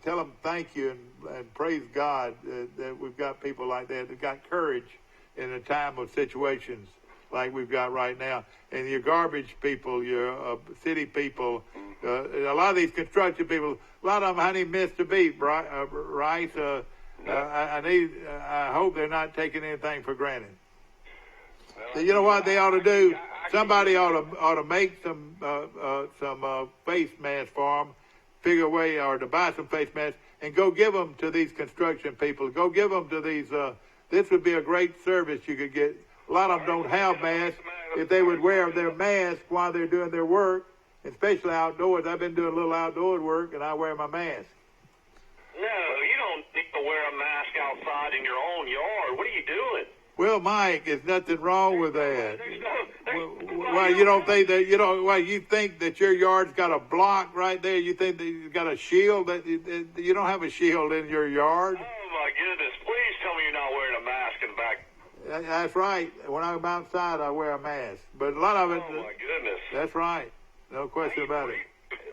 tell them thank you and praise God that we've got people like that got courage in a time of situations like we've got right now. And your garbage people, your city people, a lot of these construction people, a lot of them honey missed a beat, Rice. I hope they're not taking anything for granted. So you know what they ought to do? Somebody ought to make some face masks for them, figure a way, or to buy some face masks and go give them to these construction people. Go give them to these. This would be a great service you could get. A lot of them don't have masks. If they would wear their mask while they're doing their work, especially outdoors. I've been doing a little outdoor work, and I wear my mask. No, you don't need to wear a mask outside in your own yard. What are you doing? Well, Mike, there's nothing wrong with that. Why Well, you don't think that why you think that your yard's got a block right there? You think that you've got a shield that you don't have a shield in your yard? Oh my goodness! Please tell me you're not wearing a mask in the back. That's right. When I'm outside, I wear a mask. But a lot of it. Oh my goodness! That's right. No question about it.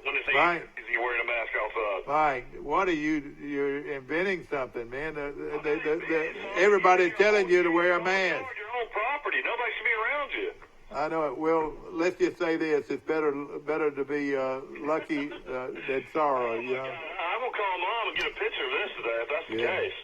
When it's Right. is he wearing a mask outside? Mike, what are you're inventing something, man. Everybody's telling you to wear a mask. Your own property. Nobody should be around you. I know it. Well, let's just say this: it's better to be lucky than sorrow. You know. I'm gonna call Mom and get a picture of this today if that's the case.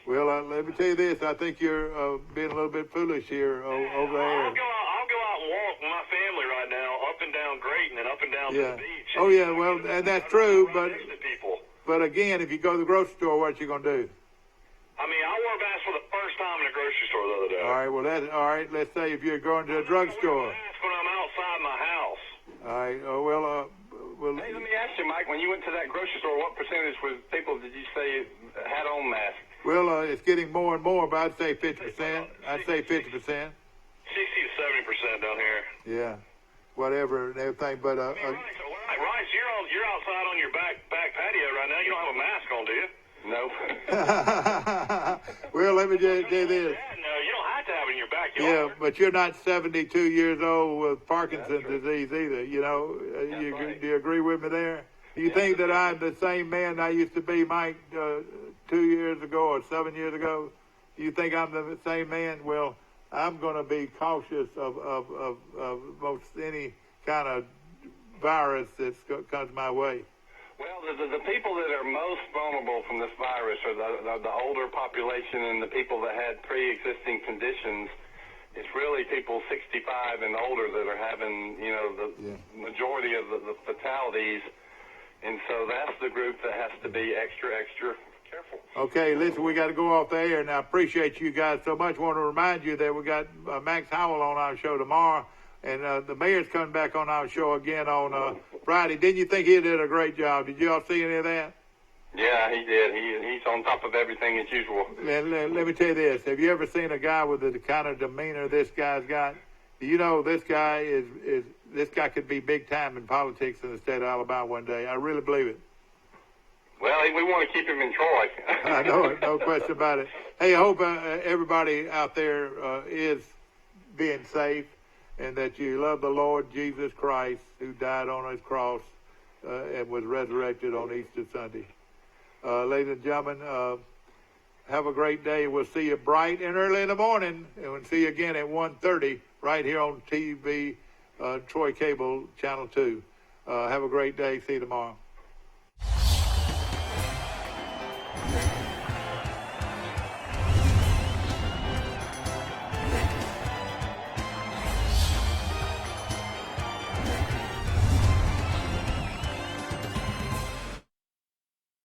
Well, let me tell you this: I think you're being a little bit foolish here over there. I'll go out and walk with my family right now, up and down Grayton and up and down to the beach. Oh yeah. Well, and that's true, but people. but again, if you go to the grocery store, what you gonna do? I mean, I wore a mask for the first time in a grocery store the other day. All right. Well, all right. Let's say if you're going to a drugstore. When I'm outside my house. All right. Oh, well. Hey, let me ask you, Mike. When you went to that grocery store, what percentage was people did you say had on masks? Well, it's getting more and more, but I'd say 50%. I'd say 50%. 60 to 70% down here. Yeah. Whatever and everything, but Rice, you're outside on your back patio right now. You don't have a mask on, do you? Nope. Well, let me just say this. No, you don't have to have it in your backyard. Yeah, but you're not 72 years old with Parkinson's disease either. You know, do you agree with me there? Do you think that I'm the same man I used to be, Mike, 2 years ago or 7 years ago? Do you think I'm the same man? Well, I'm going to be cautious of most any kind of virus that comes my way. Well, the people that are most vulnerable from this virus are the older population and the people that had pre-existing conditions. It's really people 65 and older that are having, the majority of the fatalities. And so that's the group that has to be extra careful. Okay, listen, we got to go off the air, and I appreciate you guys so much. I want to remind you that we got Max Howell on our show tomorrow, and the mayor's coming back on our show again on Friday. Didn't you think he did a great job? Did you all see any of that? Yeah, he did. He's on top of everything as usual. Let me tell you this. Have you ever seen a guy with the kind of demeanor this guy's got? You know, this guy this guy could be big time in politics in the state of Alabama one day. I really believe it. Well, we want to keep him in Troy. I know it, no question about it. Hey, I hope everybody out there is being safe and that you love the Lord Jesus Christ who died on his cross and was resurrected on Easter Sunday. Ladies and gentlemen, have a great day. We'll see you bright and early in the morning, and we'll see you again at 1:30 right here on TV, Troy Cable, Channel 2. Have a great day. See you tomorrow.